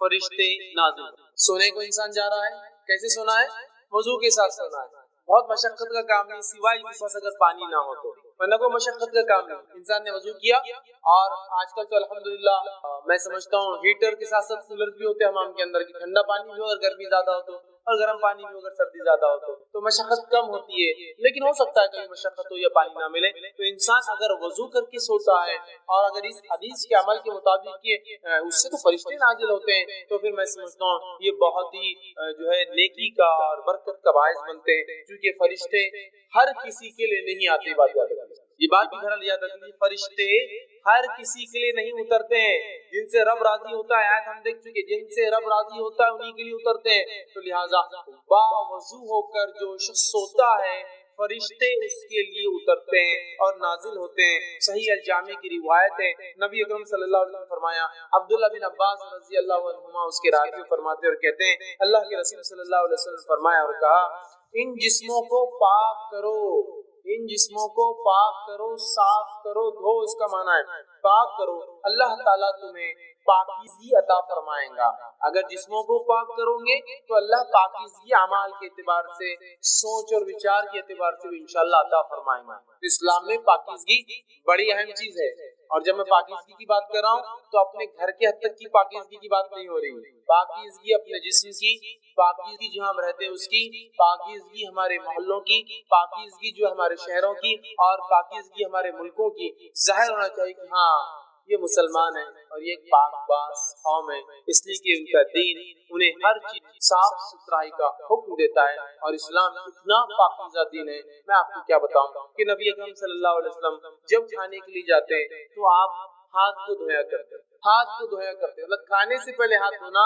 فرشتے نازل ہوتے۔ سونے کو انسان جا رہا ہے، کیسے سونا ہے؟ وضو کے ساتھ سونا ہے، بہت مشقت کا کام نہیں، سوائے اس وقت اگر پانی نہ ہو تو، ورنہ کوئی مشقت کا کام نہیں، انسان نے وضو کیا، اور آج کل تو الحمدللہ میں سمجھتا ہوں ہیٹر کے ساتھ ساتھ کولر بھی ہوتے ہیں حمام کے اندر، کی ٹھنڈا پانی بھی ہو اگر گرمی زیادہ ہو تو، اور گرم پانی بھی اگر سردی زیادہ ہو تو مشقت کم ہوتی ہے، لیکن ہو سکتا ہے کبھی مشقت ہو یا پانی نہ ملے، تو انسان اگر وضو کر کے سوتا ہے اور اگر اس حدیث کے عمل کے مطابق کہ اس سے تو فرشتے نازل ہوتے ہیں، تو پھر میں سمجھتا ہوں یہ بہت ہی جو ہے نیکی کا اور برکت کا باعث بنتے ہیں، کیونکہ فرشتے ہر کسی کے لیے نہیں آتے، بات یاد رکھیں، یہ بات بھی گھر یاد رکھیں، فرشتے ہر کسی کے لیے نہیں اترتے ہیں، جن سے رب راضی ہوتا ہے، آیت ہم دیکھ چکے، جن سے رب راضی ہوتا ہے انہی کے لیے اترتے ہیں، تو لہٰذا باوضو ہو کر جو شخص سوتا ہے فرشتے اس کے لیے اترتے ہیں اور نازل ہوتے ہیں۔ صحیح الجامع کی روایت ہے، نبی اکرم صلی اللہ علیہ وسلم فرمایا، عبداللہ بن عباس رضی اللہ عنہما اس کے راوی فرماتے اور کہتے ہیں اللہ کے رسول صلی اللہ علیہ وسلم فرمایا اور کہا، ان جسموں کو پاک کرو، ان جسموں کو پاک کرو، صاف کرو، دھو، اس کا معنی ہے پاک کرو، اللہ تعالیٰ تمہیں پاکیزگی عطا فرمائیں گا، اگر جسموں کو پاک کرو گے تو اللہ پاکیزگی اعمال کے اعتبار سے، سوچ اور وچار کے اعتبار سے بھی انشاءاللہ عطا فرمائیں گا۔ اسلام میں پاکیزگی بڑی اہم چیز ہے، اور جب میں پاکیزگی کی بات کر رہا ہوں تو اپنے گھر کے حد تک کی پاکیزگی کی بات نہیں ہو رہی، پاکیزگی اپنے جسم کی، پاکیزگی جو ہم رہتے ہیں اس کی، پاکیزگی ہمارے محلوں کی، پاکیزگی جو ہمارے شہروں کی، اور پاکیزگی ہمارے ملکوں کی۔ ظاہر ہونا چاہیے کہ ہاں یہ مسلمان ہیں اور یہ ایک پاک باز قوم ہے، اس لیے کہ ان کا دین انہیں ہر چیز صاف ستھرائی کا حکم دیتا ہے، اور اسلام اتنا پاکیزہ دین ہے، میں آپ کو کیا بتاؤں کہ نبی اکرم صلی اللہ علیہ وسلم جب کھانے کے لیے جاتے ہیں تو آپ ہاتھ کو دھویا کرتے، ہاتھ کو دھویا کرتے، مطلب کھانے سے پہلے ہاتھ دھونا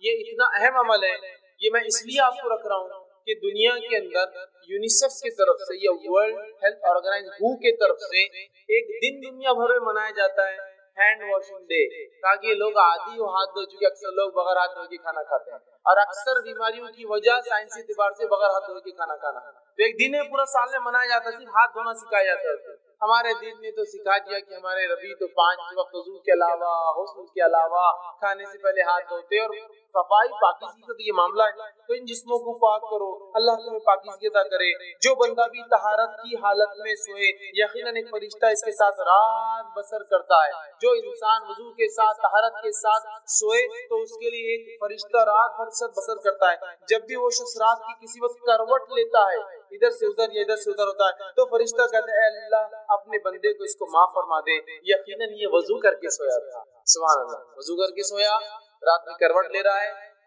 یہ اتنا اہم عمل ہے، یہ میں اس لیے آپ کو رکھ رہا ہوں کہ دنیا کے اندر یونیسیف کی طرف سے یا ورلڈ ہیلتھ آرگنائز WHO کی طرف سے ایک دن دنیا بھر میں منایا جاتا ہے ہینڈ واشنگ ڈے، تاکہ لوگ عادی ہو ہاتھ دھو چکے، اکثر لوگ بغیر ہاتھ دھو کے کھانا کھاتے ہیں، اور اکثر بیماریوں کی وجہ سائنسی اعتبار سے بغیر ہاتھ دھو کے کھانا کھانا، تو ایک دن ہے پورا سال میں منایا جاتا ہے، صرف ہاتھ دھونا سکھایا جاتا ہے۔ ہمارے دین نے تو سکھا دیا کہ ہمارے ربی تو 5 وقت وضو کے علاوہ، غسل کے علاوہ کھانے سے پہلے ہاتھ دھوتے، اور صفائی پاکیزگی کا تو یہ معاملہ ہے، تو ان جسموں کو پاک کرو، اللہ تمہیں پاکیزگی عطا کرے۔ جو بندہ بھی طہارت کی حالت میں سوئے، یقیناً ایک فرشتہ اس کے ساتھ رات بسر کرتا ہے، جو انسان وضو کے ساتھ طہارت کے ساتھ سوئے تو اس کے لیے ایک فرشتہ رات بھر بسر کرتا ہے، جب بھی وہ شخص رات کی کسی وقت کروٹ لیتا ہے، ادھر سے ادھر یا ادھر سے ادھر ہوتا ہے، تو فرشتہ کہتا ہے اے اللہ اپنے بندے کو اس کو معاف فرما دے، یقیناً یہ وضو کر کے سویا تھا، سبحان اللہ، وضو کر کے سویا، رات میں کروٹ لے رہا ہے،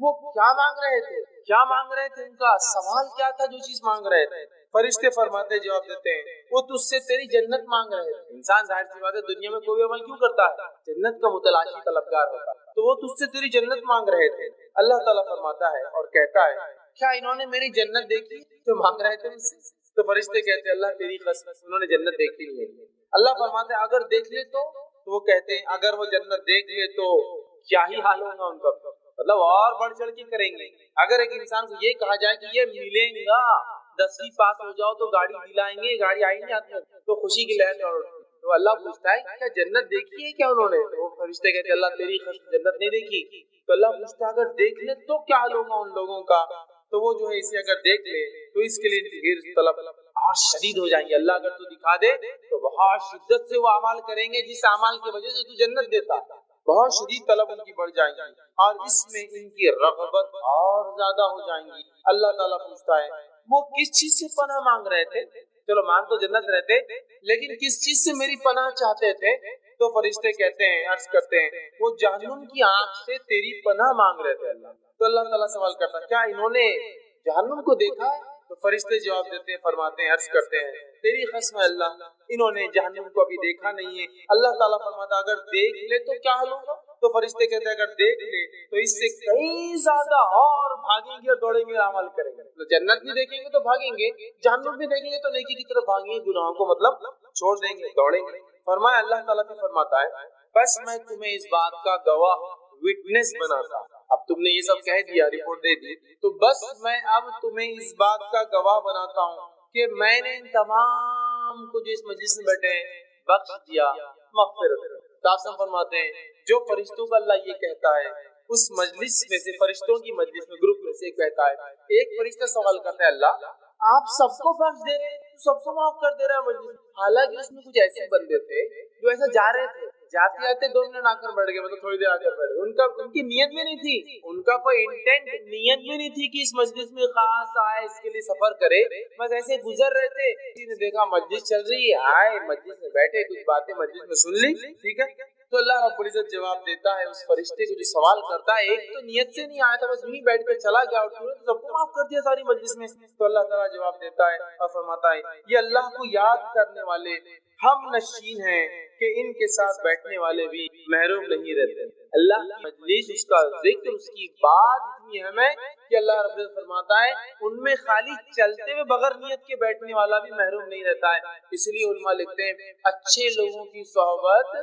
وہ کیا مانگ رہے تھے؟ کیا مانگ رہے تھے؟ ان کا سوال کیا تھا جو چیز مانگ رہے تھے؟ فرشتے فرماتے جواب دیتے ہیں وہ تجھ سے تیری جنت مانگ رہے تھے. انسان ظاہر سی بات ہے دنیا میں کوئی عمل کیوں کرتا ہے؟ جنت کا متلاشی طلبگار ہوتا ہے. تو وہ تجھ سے تیری جنت مانگ رہے تھے. اللہ تعالیٰ فرماتا ہے اور کہتا ہے کیا انہوں نے میری جنت دیکھی جو مانگ رہے تھے مجھ سے؟ تو فرشتے کہتے ہیں اللہ تیری قسم انہوں نے جنت دیکھی نہیں ہے. اللہ فرماتے ہیں اگر دیکھ لے تو وہ کہتے ہیں اگر وہ جنت دیکھ لے تو کیا ہی حال ہوگا ان کا. مطلب اور بڑھ چڑھ کے کریں گے. اگر ایک انسان کو یہ کہا جائے کہ یہ ملیں گا 10ویں پاس ہو جاؤ تو گاڑی دلائیں گے, گاڑی آئیں گے آتے تو خوشی کی لہر دوڑ اٹھتی. تو اللہ پوچھتا ہے کیا جنت دیکھی ہے کیا انہوں نے؟ تو وہ فرشتے کہتے ہیں اللہ تیری قسم جنت نہیں دیکھی. تو اللہ پوچھتا ہے اگر دیکھ لے تو کیا حال ہوگا ان لوگوں کا؟ تو وہ جو ہے اسے اگر دیکھ لے تو اس کے لیے غیر طلب اور شدید ہو جائیں گے. اللہ اگر تو دکھا دے تو بہت شدت سے وہ اعمال کریں گے جس اعمال کی وجہ سے تو جنت دیتا. بہت شدید طلب ان کی بڑھ جائیں گی اور اس میں ان کی رغبت اور زیادہ ہو جائیں گی. اللہ تعالیٰ پوچھتا ہے وہ کس چیز سے پناہ مانگ رہے تھے؟ چلو مان تو جنت رہتے لیکن کس چیز سے میری پناہ چاہتے تھے؟ تو فرشتے کہتے ہیں عرض کرتے ہیں وہ جہنم کی آنکھ سے تیری پناہ مانگ رہے تھے. اللہ تو اللہ تعالیٰ سوال کرتا ہے کیا انہوں نے جہنم کو دیکھا ہے؟ تو فرشتے جواب دیتے ہیں فرماتے ہیں عرض کرتے ہیں تیری قسم ہے اللہ انہوں نے جہنم کو ابھی دیکھا نہیں ہے. اللہ تعالیٰ فرماتا اگر دیکھ لے تو کیا حال ہوگا؟ تو فرشتے کہتے ہیں اگر دیکھ لے تو اس سے کئی زیادہ اور بھاگیں گے اور دوڑیں گے عمل کریں گے. تو جنت بھی دیکھیں گے تو بھاگیں گے, جہنم بھی دیکھیں گے تو نیکی کی طرف بھاگیں گے, گناہوں کو مطلب چھوڑ دیں گے, دوڑیں گے. فرمایا اللہ تعالیٰ بھی فرماتا ہے بس میں تمہیں اس بات کا گواہ وٹنس بناتا. اب تم نے یہ سب کہہ دیا رپورٹ دے دی تو بس میں اب تمہیں اس بات کا گواہ بناتا ہوں کہ میں نے ان تمام کو جو اس مجلس میں بیٹھے ہیں بخش دیا مغفرت. قاسم فرماتے ہیں جو فرشتوں کا اللہ یہ کہتا ہے اس مجلس میں سے فرشتوں کی مجلس میں گروپ میں سے کہتا ہے ایک فرشتہ سوال کرتا ہے اللہ آپ سب کو بخش دے رہے ہیں سب کو معاف کر دے رہے ہیں مجلس. حالانکہ اس میں کچھ ایسے بندے تھے جو ایسا جا رہے تھے جاتے جاتے 2 منٹ آ کر بیٹھ گئے مطلب تھوڑی دیر آ کر بیٹھ گئے. ان کی نیت بھی نہیں تھی, ان کا کوئی انٹینٹ نیت بھی نہیں تھی کہ اس مجلس میں خاص آئے اس کے لیے سفر کرے, بس ایسے گزر رہے تھے. کسی نے دیکھا مجلس چل رہی ہے آئے مجلس میں بیٹھے کچھ باتیں مجلس میں سن لی ٹھیک ہے. تو اللہ رب العزت جواب دیتا ہے اس فرشتے کو جو سوال کرتا ہے ایک تو نیت سے نہیں آیا تھا بس یوں ہی بیٹھ کر چلا گیا اور سب کو معاف کر دیا ساری مجلس میں. تو اللہ تعالیٰ جواب دیتا ہے اور فرماتا ہے یہ اللہ کو یاد کرنے والے ہم نشین ہیں کہ ان کے ساتھ بیٹھنے والے بھی محروم نہیں رہتے. اللہ کی مجلس اس کا ذکر اس کی بات اتنی اہم ہے کہ اللہ رب العزت فرماتا ہے ان میں خالی چلتے ہوئے بغیر نیت کے بیٹھنے والا بھی محروم نہیں رہتا ہے. اس لیے علماء لکھتے ہیں اچھے لوگوں کی صحبت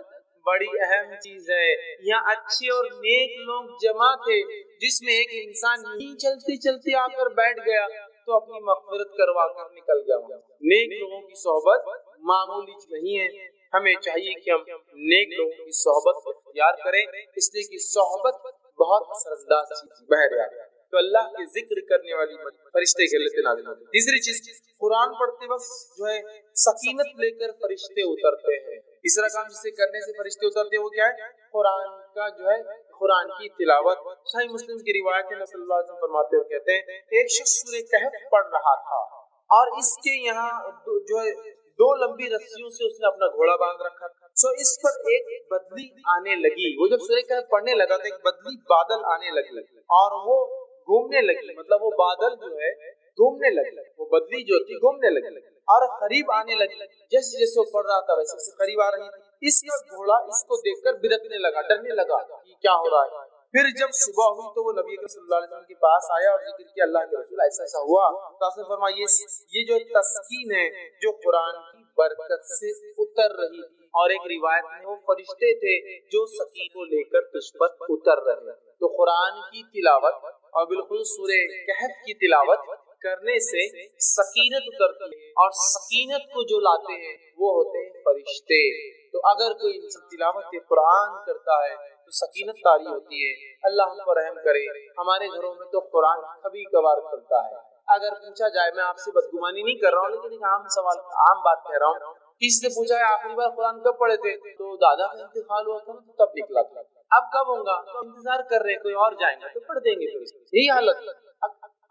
بڑی اہم چیز ہے. یہاں اچھے اور نیک لوگ جمع تھے جس میں ایک انسان نہیں چلتے چلتے آ کر بیٹھ گیا تو اپنی مغفرت کروا کر نکل گیا. نیک لوگوں کی صحبت معمولی نہیں ہے. ہمیں چاہیے کہ ہم نیک لوگوں کی صحبت کو اختیار کریں اس لیے کہ صحبت بہت اثر انداز چیز بہر تو اللہ کے ذکر کرنے والی فرشتے کے لیے نازل ہوتے ہیں. تیسری چیز قرآن پڑھتے وقت جو ہے سکینت لے کر فرشتے اترتے ہیں. تیسرا کام جسے کرنے سے فرشتے اترتے ہیں وہ کیا ہے؟ قرآن کا جو ہے قرآن کی تلاوت. صحیح مسلم کی روایت ہے صلی اللہ علیہ وسلم فرماتے ہوئے کہتے ہیں ایک شخص سورہ کہف پڑھ رہا تھا اور اس کے یہاں جو ہے 2 لمبی رسیوں سے اس نے اپنا گھوڑا باندھ رکھا تھا. سو اس پر ایک بدلی آنے لگی. وہ جب سورہ کہف پڑھنے لگا تو ایک بدلی بادل آنے لگی اور وہ گھومنے لگی. مطلب وہ بادل جو ہے گھومنے لگی, وہ بدلی جو تھی گھومنے لگی اور قریب آنے لگی. جیسے جیسے وہ پڑھ رہا تھا ویسے ویسے قریب آ رہی تھی. اس کا گھوڑا اس کو دیکھ کر بدکنے لگا, ڈرنے لگا کہ کیا ہو رہا ہے. پھر جب صبح ہوئی تو وہ نبی صلی اللہ علیہ وسلم کے پاس آیا اور ذکر کیا اللہ کے رسول ایسا ایسا ہوا. تو آپ نے فرمایا یہ جو تسکین ہے جو قرآن کی برکت سے اتر رہی تھی. اور ایک روایت میں وہ فرشتے تھے جو سکین کو لے کر تجھ پر اتر رہے. تو قرآن کی تلاوت اور بالکل سورہ کہف کی تلاوت کرنے سے سکینت اترتی ہے اور سکینت کو جو لاتے ہیں وہ ہوتے ہیں فرشتے. تو اگر کوئی انسان تلاوت قرآن کرتا ہے تو سکینت طاری ہوتی ہے. اللہ ہم پر رحم کرے. ہمارے گھروں میں تو قرآن کبھی کبھار چلتا ہے. اگر پوچھا جائے, میں آپ سے بدگمانی نہیں کر رہا ہوں لیکن ایک عام سوال عام بات کہہ رہا ہوں, کسی سے پوچھا ہے آخری بار قرآن کب پڑھے تھے تو دادا کا انتقال ہوا تھا تو تب نکلا تھا. اب کب ہوگا تو انتظار کر رہے ہیں کوئی اور جائیں گے تو پڑھ دیں گے. یہی حالت.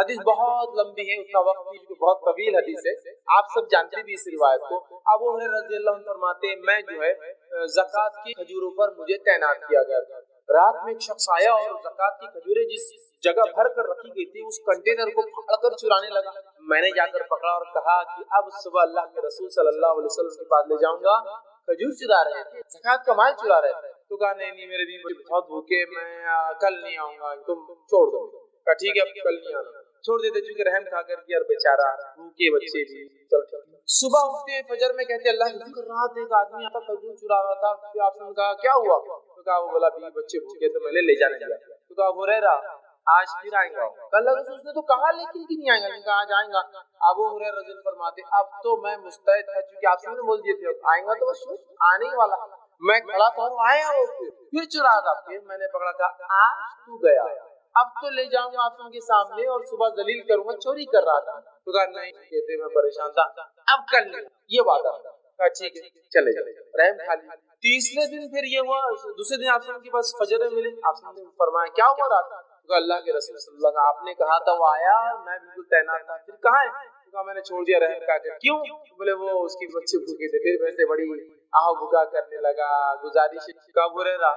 حدیث بہت لمبی ہے، اتنا وقت نہیں کیونکہ بہت طویل حدیث ہے، آپ سب جانتے بھی اس روایت کو۔ ابو ہریرہ رضی اللہ عنہ فرماتے ہیں میں جو ہے زکوٰۃ کی کھجوروں پر مجھے تعینات کیا گیا تھا، رات میں ایک شخص آیا اور زکوٰۃ کی کھجوریں جس جگہ بھر کر رکھی گئی تھی اس کنٹینر کو پکڑ کر چرانے لگا۔ میں نے جا کر پکڑا اور کہا کہ اب صبح اللہ کے رسول صلی اللہ علیہ وسلم کے پاس لے جاؤں گا، کھجور چرا رہے تھے، زکوٰۃ کا مال چرا رہے تھے۔ تو کہا نہیں میرے بھی بہت بھوکے، میں کل نہیں آؤں گا، تم چھوڑ دو۔ کہا ٹھیک ہے اب کل نہیں آنا، چھوڑ دیتے چونکہ رحم کھا کر کے، اور بیچارہ بھوکے بچے بھی، چل ٹھیک۔ صبح اٹھتے ہیں فجر میں کہتے اللہ کی ذکر، رات ایک آدمی آتا کھجور چرا رہا تھا، پھر آپ نے کہا کیا ہوا؟ تو کہا وہ بولا بیوی بچے بھوکے تو میں نے لے جانے دیا۔ تو کہا ابو ہریرہ آج پھر آئیں گا؟ اللہ رسول نے تو کہا لیکن کہ نہیں آئیں گا، نہیں کہا آج آئیں گا۔ ابو ہریرہ رضی اللہ فرماتے اب تو میں مستعد تھا چونکہ آپ نے بول دیے تھے آئیں گا، تو بس آنے ہی والا، میں کھڑا تھا اور آیا وہ پھر چرا تھا، پھر میں نے پکڑا، کہا آج تو گیا، اب تو لے جاؤں گا آپ کے سامنے اور صبح ذلیل کروں گا، چوری کر رہا تھا۔ تو کہا نہیں کہتے میں پریشان تھا، اب کل نہیں، یہ وعدہ تھا۔ کہا ٹھیک ہے چلے جائے، رحم کھا لیا۔ تیسرے دن پھر یہ ہوا، دوسرے دن آپ کے پاس فجر میں ملے، آپ نے فرمایا کیا ہوا رات؟ تو اللہ کے رسول صلی اللہ علیہ وسلم آپ نے کہا تھا وہ آیا، میں بالکل تعینات تھا، پھر کہاں ہے؟ کہا میں نے چھوڑ دیا رحم کھا کر۔ کیوں؟ بولے وہ اس کے بچے بھوکے تھے، پھر میں سے بڑی آہ بکا کرنے لگا، گزارش۔ کہا ابو ہریرہ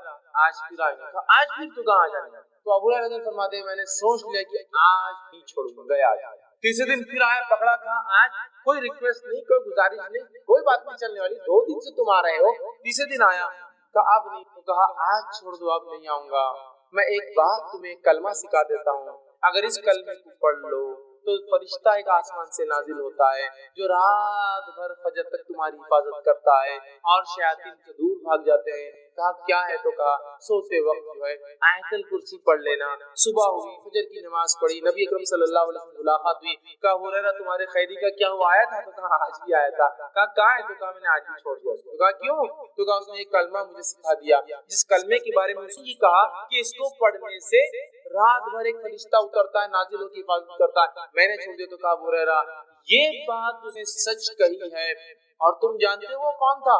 آج پھر آئیں گے؟ کہا آج پھر تو کہاں جانے گا؟ تو ابو ہریرہ فرماتے ہیں میں نے سوچ لیا کہ آج نہیں چھوڑوں گا، آج۔ تیسرے دن پھر آیا، پکڑا، کہا آج کوئی ریکویسٹ نہیں، کوئی گزارش نہیں، کوئی بات نہیں چلنے والی، 2 دن سے تم آ رہے ہو۔ تیسرے دن آیا، کہا اب نہیں، تو کہا آج چھوڑ دو، اب نہیں آؤں گا، میں ایک بات تمہیں کلمہ سکھا دیتا ہوں، اگر اس کلمے کو پڑھ لو تو فرشتہ ایک آسمان سے نازل ہوتا ہے جو رات بھر فجر تک تمہاری حفاظت کرتا ہے اور شیاطین سے دور بھاگ جاتے ہیں۔ کہا کیا ہے؟ تو کہا سوتے وقت جو ہے آیت الکرسی پڑھ لینا۔ صبح ہوئی، فجر کی نماز پڑھی، نبی اکرم صلی اللہ علیہ وسلم ملاقات ہوئی، کہا ابو ہریرہ تمہارے خیری کا کیا ہوا، آیا تھا؟ تو کہا آج بھی آیا تھا۔ کہا کہاں ہے؟ تو کہا میں نے آج بھی چھوڑ دیا۔ تو کہا کیوں؟ تو کہا اس نے ایک کلمہ مجھے سکھا دیا جس کلمے کے بارے میں یہ کہا کہ اس کو پڑھنے سے رات بھر ایک فرشتہ اترتا ہے، نازل ہو کے حفاظت کرتا ہے، میں نے چھوڑ دیا۔ تو کہا ابو ہریرہ یہ بات تم نے سچ کہی ہے، اور تم جانتے ہو وہ کون تھا؟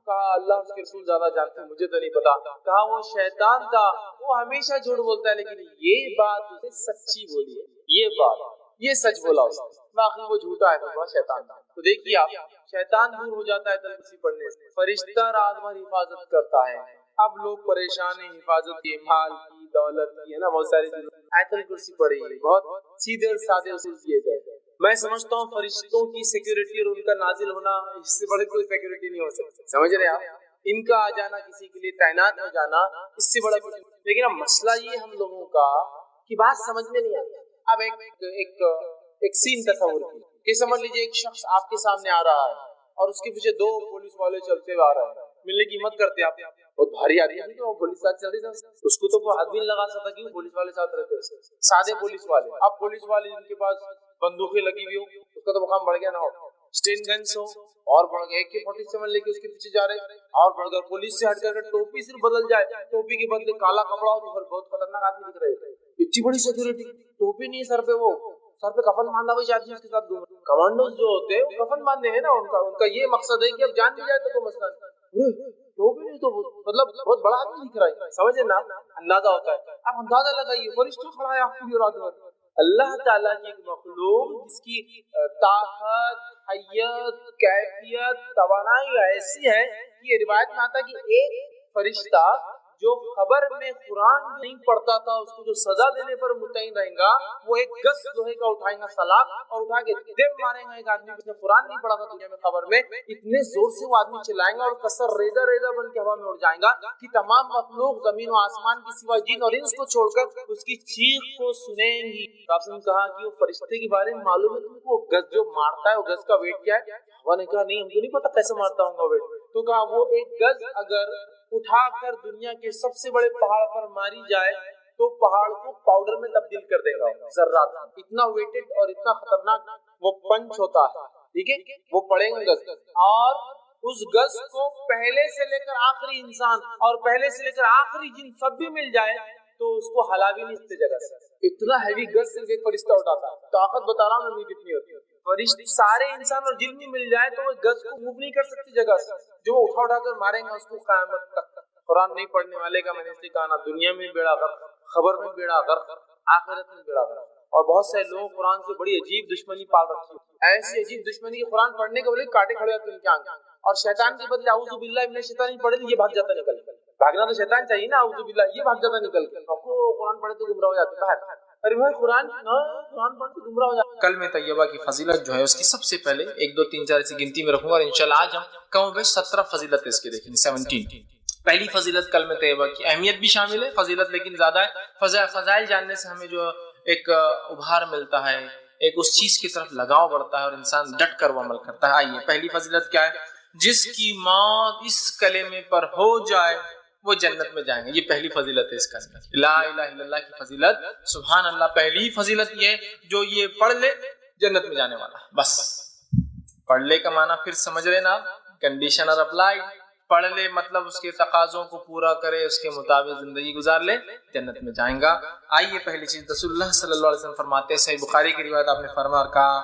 کہا اللہ اس کے رسول زیادہ جانتے ہیں، مجھے تو نہیں پتا۔ کہا وہ شیطان تھا، وہ ہمیشہ جھوٹ بولتا ہے لیکن یہ بات اسے سچی بولی ہے، یہ بات یہ سچ بولا اس نے، باقی وہ جھوٹا ہے، بڑا شیطان تھا۔ تو دیکھیے آپ، شیطان دور ہو جاتا ہے تلبسی پڑھنے سے، فرشتہ رات بھر حفاظت کرتا ہے۔ اب لوگ پریشان ہیں حفاظت کی، مال کی، دولت کی، ہے نا، بہت ساری چیزیں۔ آیت الکرسی پڑھی، بہت سیدھے اور سادے اصول دیے گئے۔ میں سمجھتا ہوں فرشتوں کی سیکیورٹی اور ان کا نازل ہونا اس سے بڑی کوئی سیکیورٹی نہیں ہو سکتی، سمجھ رہے آپ؟ ان کا آ جانا، کسی کے لیے تعینات ہو جانا، اس سے بڑا کچھ۔ لیکن اب مسئلہ یہ ہم لوگوں کا کہ بات سمجھ میں نہیں آتی۔ اب ایک سین تصور کیجیے کہ سمجھ لیجیے ایک شخص آپ کے سامنے آ رہا ہے اور اس کے پیچھے 2 پولیس والے چلتے ہوئے آ رہے ہیں، ملنے کی ہمت کرتے آپ، بہت بھاری آدمی ہے کہ وہ پولیس ساتھ چل رہی تھا، اس کو تو کوئی حد بھی نہیں لگا سکتا کہ وہ پولیس والے ساتھ رہتے ہیں، سادے پولیس والے۔ اب پولیس والے جن کے پاس بندوقیں لگی ہوئی ہو، اس کا تو مقام بڑھ گیا نہ ہو، اسٹین گنس ہو اور بڑھ گیا، AK-47 لے کے اس کے پیچھے جا رہے اور بڑھ گیا، پولیس سے ہٹ کر ٹوپی صرف بدل جائے، ٹوپی کے بدلے کالا کپڑا ہو تو پھر بہت خطرناک آدمی دکھ رہے تھے۔ اتنی بڑی سیکورٹی، ٹوپی نہیں سر پہ، وہ سر پہ کفن باندھا ہوئی آدمی اس کے ساتھ گھوم۔ کمانڈوز جو ہوتے ہیں وہ کفن باندھے ہیں نا، ان کا یہ مقصد ہے کہ اب جان بھی جائے تو کوئی مسئلہ نہیں، ٹوپی نہیں تو مطلب بہت بڑا آدمی دکھ رہا ہے، سمجھے نا، اندازہ ہوتا ہے۔ اب اندازہ لگائیے فرشتہ کھڑا ہے آپ کی رات بھر، اللہ تعالیٰ کی ایک مخلوق جس کی طاقت، حیت، کیفیت، توانائی ایسی ہے کہ یہ روایت میں آتا ہے کہ ایک فرشتہ جو خبر میں قرآن نہیں پڑھتا تھا اس کو جو سزا دینے پر متعین رہے گا، وہ ایک گز لوہے کا اٹھائیں گا سلاخ اور اٹھا کے دم ماریں گا ایک آدمی جس نے قرآن نہیں پڑھا تھا دنیا میں خبر میں، اتنے زور سے وہ آدمی چلائیں گا اور کسر ریزہ ریزہ بن کے ہوا میں اڑ جائیں گا کہ تمام مخلوق زمین و آسمان کی سوائے جن اور انس کو چھوڑ کر اس کی چیخ کو سنیں گی۔ آپ نے کہا کہ وہ فرشتے کے بارے میں معلوم ہے تم کو گز جو مارتا ہے وہ گز کا ویٹ کیا ہے؟ ہوا نے کہا نہیں ہم کو نہیں پتا کیسے مارتا ہوں گا ویٹ۔ تو کہا وہ ایک گز اگر اٹھا کر دنیا کے سب سے بڑے پہاڑ پر ماری جائے تو پہاڑ کو پاؤڈر میں تبدیل کر دے گا، ذرات، اتنا ویٹڈ اور اتنا خطرناک وہ پنچ ہوتا ہے، ٹھیک ہے، وہ پڑیں گے گز، اور اس گز کو پہلے سے لے کر آخری انسان اور پہلے سے لے کر آخری جن سب بھی مل جائے تو اس کو ہلا بھی نہیں سکتے جگہ سے، اتنا ہیوی گز صرف ایک فرشتہ اٹھاتا ہے۔ طاقت بتا رہا ہوں میں کتنی ہوتی ہے، فرشتے سارے انسان اور جن بھی مل جائے تو وہ گز کو موو نہیں کر سکتی جگہ سے، جو وہ اٹھا کر ماریں گے اس کو قیامت تک۔ قرآن نہیں پڑھنے والے کا میں نے اس لیے کہا نا دنیا میں بیڑا غرق، خبر میں بیڑا غرق، آخرت میں بیڑا غرق۔ اور بہت سے لوگ قرآن سے بڑی عجیب دشمنی پال رکھی ہے، ایسی عجیب دشمنی کہ قرآن پڑھنے کے بولے کاٹے کھڑے ہوتے ہیں ان کے آنکھ، اور شیطان کے بدلے اعوذ باللہ من الشیطان پڑھے تو یہ بھاگ جاتا نکل کے، بھاگنا تو شیطان چاہیے نا، اعوذ باللہ یہ بھاگ جاتا نکل کے، قرآن پڑھے تو گمراہ ہو جاتے ہیں۔ ارے بھائی قرآن پڑھ کے گمراہ ہو جاتا۔ کلمہ طیبہ کی فضیلت جو ہے اس کی سب سے پہلے 1 2 3 4 ایسی گنتی میں رکھوں گا، اور انشاءاللہ آج ہم کم و بیش 17 فضیلت اس کی دیکھیں گے، 17۔ پہلی فضیلت کلمہ طیبہ کی اہمیت بھی شامل ہے، فضیلت لیکن زیادہ ہے، فضائل جاننے سے ہمیں جو ایک ابھار ملتا ہے، ایک اس چیز کی طرف لگاؤ بڑھتا ہے اور انسان ڈٹ کر وہ عمل کرتا ہے۔ آئیے پہلی فضیلت کیا ہے؟ جس کی موت اس کلمے پر ہو جائے وہ جنت میں جائیں گے، یہ پہلی فضیلت ہے اس کا، لا الہ الا اللہ کی فضیلت، سبحان اللہ۔ پہلی فضیلت یہ ہے جو یہ پڑھ لے جنت میں جانے والا، بس پڑھ لے کا معنی پھر سمجھ رہے نا، کنڈیشن اور اپلائی، پڑھ لے مطلب اس کے تقاضوں کو پورا کرے، اس کے مطابق زندگی گزار لے، جنت میں جائیں گا۔ آئیے پہلی چیز، رسول اللہ صلی اللہ علیہ وسلم فرماتے ہیں، صحیح بخاری کی روایت، آپ نے فرمایا اور کہا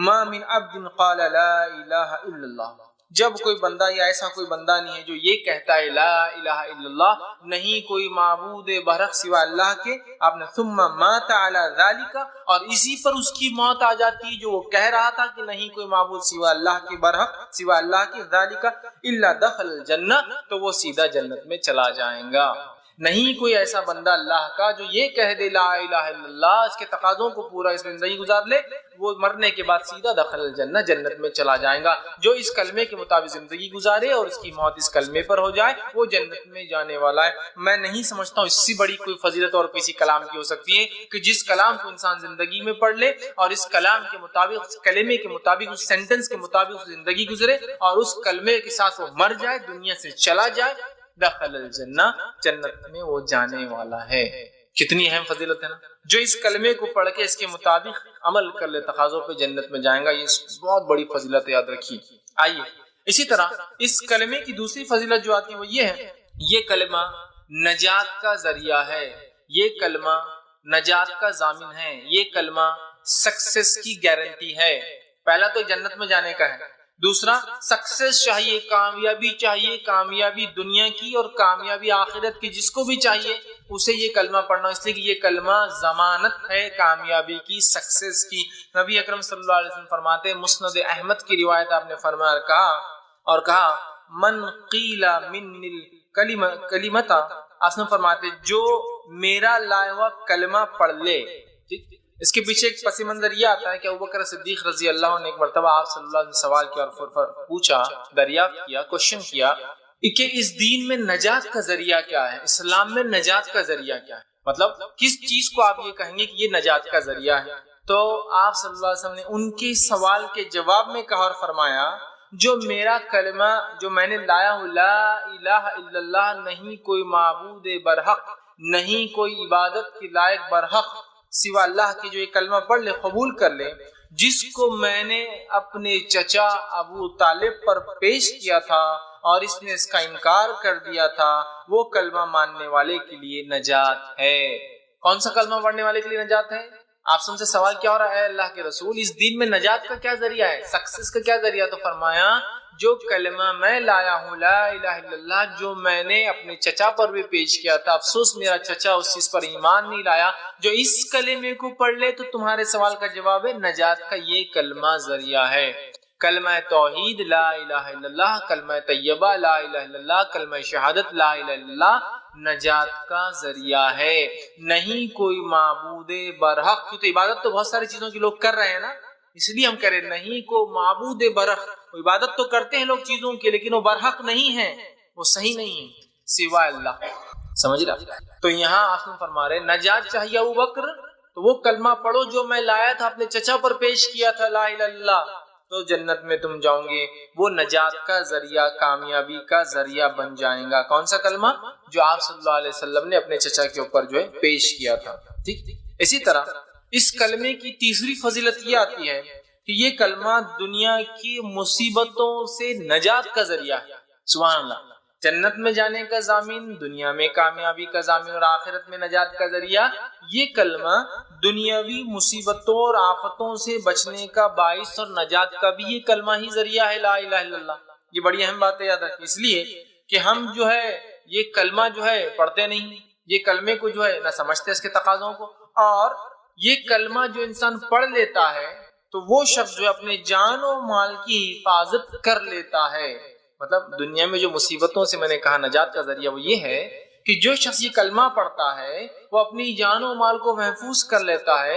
ما من عبد قال لا الہ الا اللہ، جب کوئی بندہ یا ایسا کوئی بندہ نہیں ہے جو یہ کہتا ہے لا الہ الا اللہ، نہیں کوئی معبود برحق سوا اللہ کے، آپ نے ثم مات علی ذالک، اور اسی پر اس کی موت آ جاتی ہے جو وہ کہہ رہا تھا کہ نہیں کوئی معبود سوا اللہ کے، برحق سوا اللہ کے، ذالک الا دخل الجنہ، تو وہ سیدھا جنت میں چلا جائیں گا۔ نہیں کوئی ایسا بندہ اللہ کا جو یہ کہہ دے لا الہ الا اللہ، اس کے تقاضوں کو پورا اس میں زندگی گزار لے، وہ مرنے کے بعد سیدھا دخل الجنہ، جنت میں چلا جائے گا۔ جو اس کلمے کے مطابق زندگی گزارے اور اس کی موت اس کلمے پر ہو جائے وہ جنت میں جانے والا ہے۔ میں نہیں سمجھتا ہوں اس سے بڑی کوئی فضیلت اور کسی کلام کی ہو سکتی ہے کہ جس کلام کو انسان زندگی میں پڑھ لے اور اس کلام کے مطابق، اس کلمے کے مطابق، اس سینٹنس کے مطابق زندگی گزرے اور اس کلمے کے ساتھ وہ مر جائے، دنیا سے چلا جائے، دخل الجنہ، جنت میں وہ جانے والا ہے۔ کتنی اہم فضیلت ہے نا، جو اس کلمے کو پڑھ کے اس کے مطابق عمل کر لے تقاضوں پہ جنت میں جائیں گا، یہ بہت بڑی فضیلت ہے، یاد رکھیے۔ آئیے اسی طرح اس کلمے کی دوسری فضیلت جو آتی ہے وہ یہ ہے، یہ کلمہ نجات کا ذریعہ ہے، یہ کلمہ نجات کا ضامن ہے، یہ کلمہ سکسیس کی گارنٹی ہے۔ پہلا تو جنت میں جانے کا ہے، دوسرا سکسیس چاہیے، کامیابی چاہیے، کامیابی دنیا کی اور کامیابی آخرت کی، جس کو بھی چاہیے اسے یہ کلمہ پڑھنا، اس لیے کہ یہ کلمہ ضمانت ہے کامیابی کی، سکسیس کی۔ نبی اکرم صلی اللہ علیہ وسلم فرماتے ہیں، مسند احمد کی روایت، آپ نے فرمایا اور کہا من قیل من الکلمۃ، آپ نے فرماتے جو میرا لایا ہوا کلمہ پڑھ لے۔ اس کے پیچھے ایک پس منظر یہ آتا ہے کہ ابوبکر صدیق رضی اللہ عنہ نے ایک مرتبہ آپ صلی اللہ علیہ وسلم سوال کیا اور پوچھا، دریافت کیا، کوشچن کیا کہ اس دین میں نجات کا ذریعہ کیا ہے، اسلام میں نجات کا ذریعہ کیا ہے، مطلب کس چیز کو آپ یہ کہیں گے کہ یہ نجات کا ذریعہ ہے؟ تو آپ صلی اللہ علیہ وسلم نے ان کے سوال کے جواب میں کہا اور فرمایا جو میرا کلمہ جو میں نے لایا ہوں، لا الہ الا اللہ، نہیں کوئی معبود برحق، نہیں کوئی عبادت کے لائق برحق سوا اللہ کی، جو یہ کلمہ پڑھ لے، قبول کر لے، جس کو میں نے اپنے چچا ابو طالب پر پیش کیا تھا اور اس نے اس کا انکار کر دیا تھا، وہ کلمہ ماننے والے کے لیے نجات ہے۔ کون سا کلمہ پڑھنے والے کے لیے نجات ہے؟ آپ سے سوال کیا ہو رہا ہے، اے اللہ کے رسول اس دین میں نجات کا کیا ذریعہ ہے، سکسیس کا کیا ذریعہ؟ تو فرمایا جو کلمہ میں لایا ہوں، لا الہ الا اللہ، جو میں نے اپنے چچا پر بھی پیش کیا تھا، افسوس میرا چچا اس چیز پر ایمان نہیں لایا، جو اس کلمے کو پڑھ لے تو تمہارے سوال کا جواب ہے، نجات کا یہ کلمہ ذریعہ ہے۔ کلمہ توحید لا الہ الا اللہ، کلمہ طیبہ لا الہ الا اللہ، کلمہ شہادت لا الہ الا اللہ نجات کا ذریعہ ہے، نہیں کوئی معبود برحق۔ کیونکہ عبادت تو بہت ساری چیزوں کی لوگ کر رہے ہیں نا، اس لیے ہم کہہ رہے ہیں نہیں کو معبود برحق، عبادت تو کرتے ہیں لوگ چیزوں کی لیکن وہ برحق نہیں ہے، وہ صحیح نہیں ہے سوا اللہ، سمجھ رہا؟ تو یہاں آپ فرما رہے نجات چاہیے ابو بکر تو وہ کلمہ پڑھو جو میں لایا تھا، اپنے چچا پر پیش کیا تھا، لا الہ الا اللہ، تو جنت میں تم جاؤ گے، وہ نجات کا ذریعہ، کامیابی کا ذریعہ بن جائیں گا۔ کون سا کلمہ؟ جو آپ صلی اللہ علیہ وسلم نے اپنے چچا کے اوپر جو ہے پیش کیا تھا، ٹھیک۔ اسی طرح اس کلمے کی تیسری فضیلت یہ آتی ہے کہ یہ کلمہ دنیا کی مصیبتوں سے نجات کا ذریعہ ہے، سبحان اللہ، جنت میں جانے کا ضامن، دنیا میں کامیابی کا ضامن اور آخرت میں نجات کا ذریعہ۔ یہ کلمہ دنیاوی مصیبتوں اور آفتوں سے بچنے کا باعث اور نجات کا بھی یہ کلمہ ہی ذریعہ ہے، لا الہ الا اللہ۔ یہ بڑی اہم بات ہے، یاد رکھیں، اس لیے کہ ہم جو ہے یہ کلمہ جو ہے پڑھتے نہیں، یہ کلمے کو جو ہے نہ سمجھتے اس کے تقاضوں کو، اور یہ کلمہ جو انسان پڑھ لیتا ہے تو وہ شخص جو اپنے جان و مال کی حفاظت کر لیتا ہے. مطلب دنیا میں جو مصیبتوں سے میں نے کہا نجات کا ذریعہ وہ یہ ہے کہ جو شخص یہ کلمہ پڑھتا ہے وہ اپنی جان و مال کو محفوظ کر لیتا ہے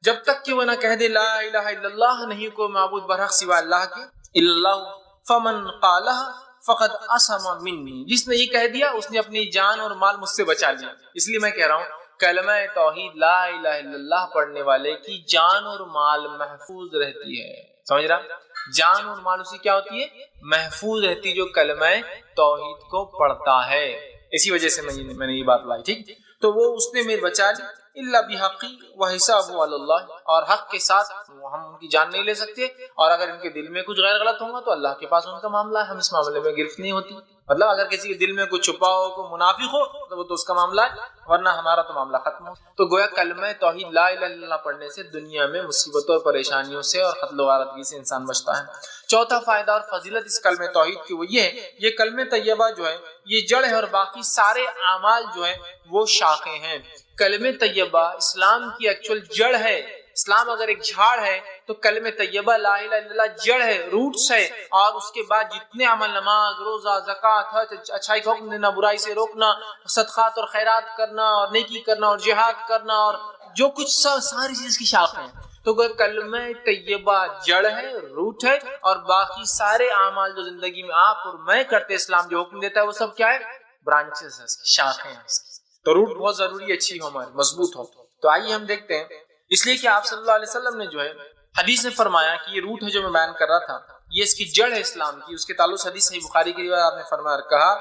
جب تک کہ وہ نہ کہہ دے لا الہ الا اللہ، نہیں کوئی معبود برحق سوا اللہ کے، الا اللہ فمن قالہ فقد عصم منی، جس نے یہ کہہ دیا اس نے اپنی جان اور مال مجھ سے بچا لیا. اس لیے میں کہہ رہا ہوں کلمہ توحید لا الہ الا اللہ پڑھنے والے کی جان اور مال محفوظ رہتی ہے. سمجھ رہا؟ جان اور مال اسی کیا ہوتی ہے؟ محفوظ رہتی جو کلمہ توحید کو پڑھتا ہے. اسی وجہ سے میں نے یہ بات لائی. ٹھیک، تو وہ اس نے میرے بچا لی الا بحقی وحسابہ علی اللہ، اور حق کے ساتھ ہم ان کی جان نہیں لے سکتے، اور اگر ان کے دل میں کچھ غیر غلط ہوگا تو اللہ کے پاس ان کا معاملہ ہے، ہم اس معاملے میں گرفت نہیں ہوتی. مطلب اگر کسی کے دل میں کوئی چھپا ہو، کوئی منافق ہو تو وہ تو اس کا معاملہ ہے، ورنہ ہمارا تو معاملہ ختم ہو. تو گویا کلمہ توحید لا الہ الا اللہ پڑھنے سے دنیا میں مصیبتوں اور پریشانیوں سے اور قتل و غارتگی سے انسان بچتا ہے. چوتھا فائدہ اور فضیلت اس کلمہ توحید کی وہ یہ ہے، یہ کلمہ طیبہ جو ہے یہ جڑ ہے اور باقی سارے اعمال جو ہیں وہ شاخیں ہیں. کلمہ طیبہ اسلام کی ایکچوئل جڑ ہے. اسلام اگر ایک جھاڑ ہے تو کلمہ طیبہ لا الہ الا اللہ جڑ ہے، روٹس ہے، اور اس کے بعد جتنے عمل، نماز، روزہ، زکوٰۃ، حج، اچھائی کا حکم دینا، برائی سے روکنا، صدقات اور خیرات کرنا اور نیکی کرنا اور جہاد کرنا اور جو کچھ ساری چیز کی شاخ ہیں. تو کلمہ طیبہ جڑ ہے، روٹ ہے، اور باقی سارے اعمال جو زندگی میں آپ اور میں کرتے اسلام جو حکم دیتا ہے وہ سب کیا ہے؟ برانچز ہیں، شاخیں ہیں. تو روٹ بہت ضروری اچھی ہو، ہماری مضبوط ہو. تو آئیے ہم دیکھتے ہیں، اس لیے کہ آپ صلی اللہ علیہ وسلم نے جو ہے حدیث میں فرمایا کہ یہ روٹ ہے جو میں بیان کر رہا تھا، یہ اس کی جڑ ہے اسلام کی. اس کے تعلق سے حدیث صحیح بخاری کی روایت آپ نے فرمایا اور کہا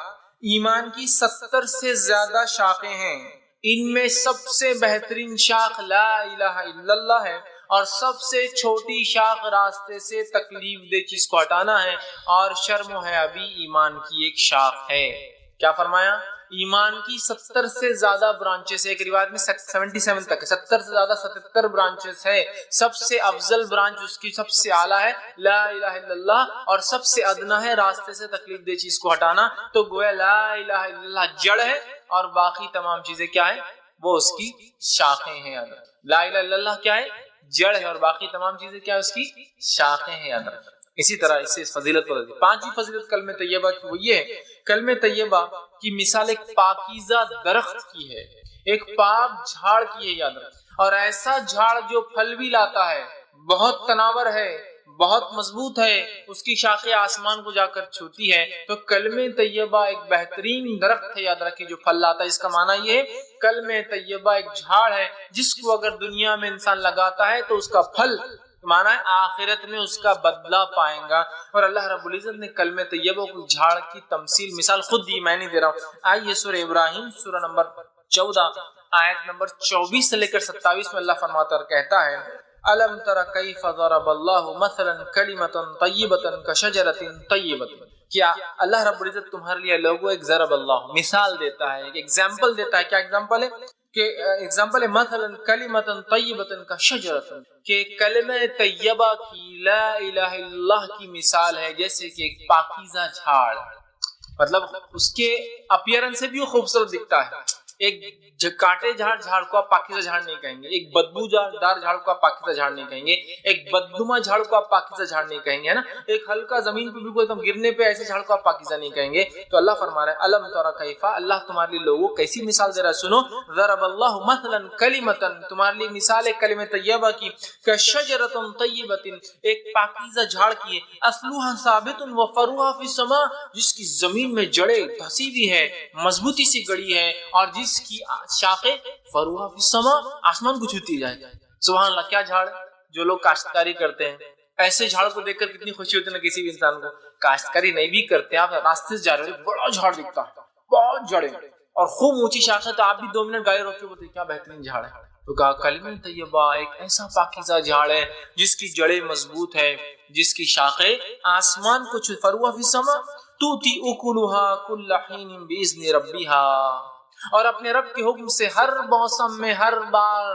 ایمان کی 70 سے زیادہ شاخیں ہیں، ان میں سب سے بہترین شاخ لا الہ الا اللہ ہے، اور سب سے چھوٹی شاخ راستے سے تکلیف دہ چیز کو ہٹانا ہے، اور شرم و حیا بھی ایمان کی ایک شاخ ہے. کیا فرمایا؟ ایمان کی 70 سے زیادہ برانچز ہے، ایک روایت میں 77 تک ہے، 70 سے زیادہ 77 برانچز ہے. سب سے افضل برانچ اس کی سب سے اعلیٰ ہے لا الہ الا اللہ، اور سب سے ادنا ہے راستے سے تکلیف دہ چیز کو ہٹانا. تو گویا لا الہ الا اللہ جڑ ہے اور باقی تمام چیزیں کیا ہے؟ وہ اس کی شاخیں ہیں. لا الہ الا اللہ کیا ہے؟ جڑ ہے، اور باقی تمام چیزیں کیا ہے؟ اس کی شاخیں ہیں. اسی طرح اس سے فضیلت پر پانچویں فضیلت کلمہ طیبہ کی وہ یہ ہے، کلمہ طیبہ کی مثال ایک پاکیزہ درخت کی ہے، ایک پاک جھاڑ کی ہے. یاد رکھ، اور ایسا جھاڑ جو پھل بھی لاتا ہے، بہت تناور ہے، بہت مضبوط ہے، اس کی شاخیں آسمان کو جا کر چھوتی ہے. تو کلمہ طیبہ ایک بہترین درخت ہے، یاد رکھیے، جو پھل لاتا ہے. اس کا معنی یہ ہے کلمہ طیبہ ایک جھاڑ ہے جس کو اگر دنیا میں انسان لگاتا ہے تو اس کا پھل مانا ہے آخرت میں اس کا بدلہ پائیں گا. اور اللہ رب العزت نے کلمہ طیبہ کو جھاڑ کی تمثیل مثال خود دی، میں نہیں دے رہا ہوں. آئیے سورہ ابراہیم سورہ نمبر 14 آیت نمبر 24 سے لے کر 27 میں اللہ فرماتا اور کہتا ہے الم تر کیف ضرب اللہ مثلا کلمۃ طیبۃ کشجرۃ طیبۃ. کیا اللہ رب العزت تمہارے لیے لوگوں ایک ضرب اللہ مثال دیتا ہے، ایک ایگزامپل دیتا ہے. کیا ایگزامپل ہے؟ کہ ایگزامپل ہے مثلا کلمۃ طیبۃ کشجرۃ، کہ کلمہ طیبہ کی لا الہ الا اللہ کی مثال ہے جیسے کہ ایک پاکیزہ جھاڑ. مطلب اس کے اپیرنس سے بھی وہ خوبصورت دکھتا ہے. ایک کانٹے جھاڑ کو آپ پاکیزہ جھاڑ نہیں کہیں گے، ایک بدبو دار جھاڑ کو آپ پاکیزہ جھاڑ نہیں کہیں گے، ایک بدنما جھاڑ کو آپ پاکیزہ جھاڑ نہیں کہیں گے، ہے نا. ایک ہلکا زمین پہ بالکل ایک گرنے پہ ایسے جھاڑ کو آپ پاکیزہ نہیں کہیں گے. تو اللہ فرما رہا ہے الم تر کیف، اللہ تمہارے لیے لوگوں کیسی مثال دے رہا ہے، سنو. ضرب اللہ مثلا کلمۃ، تمہارے لیے مثال ہے کلمہ طیبہ کی، کشجرۃ طیبۃ، ایک پاکیزہ جھاڑ کی ہے، اصلها ثابت وفروها فی السماء، جس کی زمین میں جڑیں دھسی ہوئی ہے، مضبوطی سی گڑی ہے، اور جس کی شاخیں فروها فی السماء، آسمان کو چھوتی جائے. سبحان اللہ، کیا جھاڑ ہے. جو لوگ کاشتکاری کرتے ہیں ایسے جھاڑ کو دیکھ کر کتنی خوشی ہوتی ہے نا کسی بھی انسان کو. کاشتکاری نہیں بھی کرتے، آپ راستے سے جا رہے ہیں، بڑا جھاڑ دکھتا ہے، بہت جڑیں اور خوب اونچی شاخیں، تو آپ بھی 2 منٹ گاڑی روک کے بولتے کیا بہترین جھاڑ ہے. تو کہا کلمہ طیبہ ایک ایسا پاکیزہ جھاڑ ہے جس کی جڑیں مضبوط ہے، جس کی شاخیں آسمان کو فروها فی السماء توتی اکلها کل حین باذن ربها، اور اپنے رب کے حکم سے ہر موسم میں ہر بار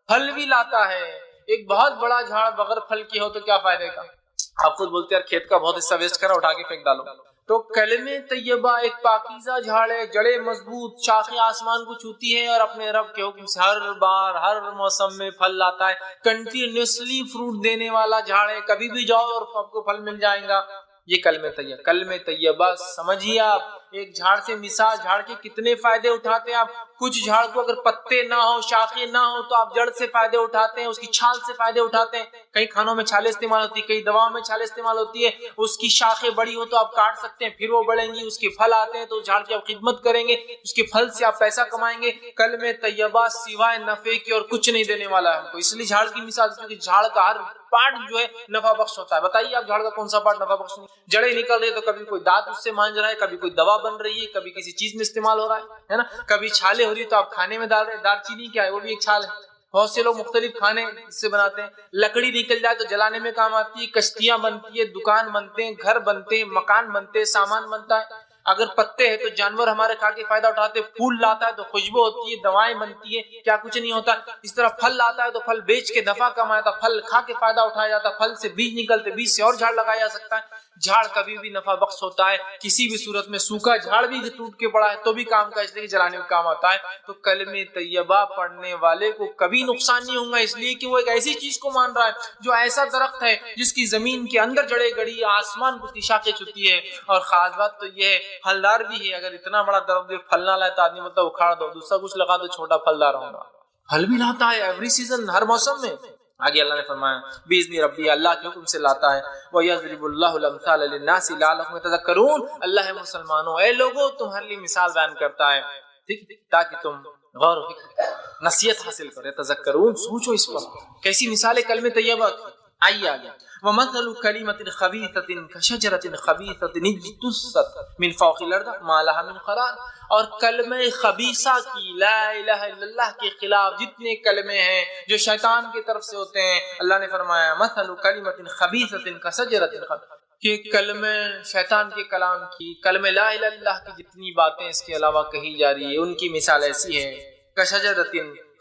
پھل بھی لاتا ہے. ایک بہت بڑا جھاڑ بغیر پھل کے ہو تو کیا فائدے کا. آپ خود بولتے ہیں کھیت کا بہت حصہ ویسٹ کرا اٹھا کے پھینک ڈالو. تو کلمہ طیبہ ایک پاکیزہ جھاڑ ہے، جڑیں مضبوط، شاخیں آسمان کو چھوتی ہے اور اپنے رب کے حکم سے ہر بار ہر موسم میں پھل لاتا ہے، کنٹینیوسلی فروٹ دینے والا جھاڑ ہے، کبھی بھی جاؤ اور آپ کو پھل مل جائے گا. یہ کلمہ طیبہ. کلمہ طیبہ سمجھیے آپ، ایک جھاڑ سے مثال، جھاڑ کے کتنے فائدے اٹھاتے ہیں آپ. کچھ جھاڑ کو اگر پتے نہ ہو، شاخیں نہ ہو، تو آپ جڑ سے فائدے اٹھاتے ہیں، اس کی چھال سے فائدے اٹھاتے ہیں. کئی کھانوں میں چھالیں استعمال ہوتی ہے، کئی دواؤں میں چھالیں استعمال ہوتی ہے. اس کی شاخیں بڑی ہو تو آپ کاٹ سکتے ہیں، پھر وہ بڑھیں گی. اس کے پھل آتے ہیں تو جھاڑ کی آپ خدمت کریں گے، اس کے پھل سے آپ پیسہ کمائیں گے. کلمہ طیبہ سوائے نفع کے اور کچھ نہیں دینے والا ہے ہم کو. اس لیے جھاڑ کی مثال، کیونکہ جھاڑ کا ہر پارٹ جو ہے نفع بخش ہوتا ہے. بتائیے آپ جھاڑ کا کون سا پارٹ نفع بخش نہیں؟ جڑیں نکل رہی ہے تو کبھی کوئی دانت اس سے مانج رہا ہے، کبھی کوئی دوا بن رہی ہے، کبھی کسی چیز میں استعمال ہو رہا ہے نا. کبھی چھالیں ہو رہی ہے تو آپ کھانے میں ڈال رہے ہیں. دار چینی کیا ہے؟ وہ بھی ایک چھال ہے. بہت سے لوگ مختلف کھانے اس سے بناتے ہیں. لکڑی نکل جائے تو جلانے میں کام آتی ہے، کشتیاں بنتی ہے، دکان بنتے ہیں، گھر بنتے ہیں، مکان بنتے ہیں، سامان بنتا ہے. اگر پتے ہیں تو جانور ہمارے کھا کے فائدہ اٹھاتے ہیں. پھول لاتا ہے تو خوشبو ہوتی ہے، دوائیں بنتی ہے، کیا کچھ نہیں ہوتا. اس طرح پھل لاتا ہے تو پھل بیچ کے نفع کمایا جاتا، پھل کھا کے فائدہ اٹھایا جاتا. پھل سے بیج نکلتے، بیج سے اور جھاڑ لگایا جا سکتا ہے. جھاڑ کبھی بھی نفع بخش ہوتا ہے کسی بھی صورت میں. سوکھا جھاڑ بھی ٹوٹ کے پڑا ہے تو بھی کام کا، اس لیے جلانے میں کام آتا ہے. تو کلمہ طیبہ پڑھنے والے کو کبھی نقصان نہیں ہوگا، اس لیے کہ وہ ایک ایسی چیز کو مان رہا ہے جو ایسا درخت ہے جس کی زمین کے اندر جڑیں گڑی، آسمان کو اس کی شاخیں چھوتی ہے. اور خاص بات تو یہ ہے پھلدار بھی ہے. اگر اتنا بڑا درخت پھل نہ لائے تو آدمی مطلب اکھاڑ دو، دوسرا کچھ لگا دو، چھوٹا پھلدار ہوگا. پھل بھی لاتا ہے ایوری سیزن، ہر موسم میں. آگے اللہ نے فرمایا باذن ربی، اللہ کے حکم سے لاتا ہے. وَيَضْرِبُ اللَّهُ الْأَمْثَالَ لِلنَّاسِ لَعَلَّكُمْ يَتَذَكَّرُونَ. اللہ ہے مسلمانوں، اے لوگوں تمہارے لیے مثال بیان کرتا ہے، ٹھیک، تاکہ تم غور و فکر نصیحت حاصل کرو. تذکرون، سوچو اس پر. کیسی مثال ہے کلمہ طیبہ کی؟ آئیے آگے. وَمَثَلُ كَلِمَةٍ خَبِيثَةٍ كَشَجَرَةٍ خَبِيثَةٍ اجْتُثَّتْ مِنْ فَوْقِ الْأَرْضِ مَا لَهَا مِنْ قَرَارٍ. اور کلمہ خبیثہ کی، لا الہ الا اللہ کے خلاف جتنے کلمے ہیں جو شیطان کی طرف سے ہوتے ہیں، اللہ نے فرمایا مثل کلمۃ خبیثۃ کشجرۃ، کہ کلمہ شیطان کے کلام کی، کلمہ لا الہ الا اللہ کی جتنی باتیں اس کے علاوہ کہی جا رہی ہے ان کی مثال ایسی ہے کشجرۃ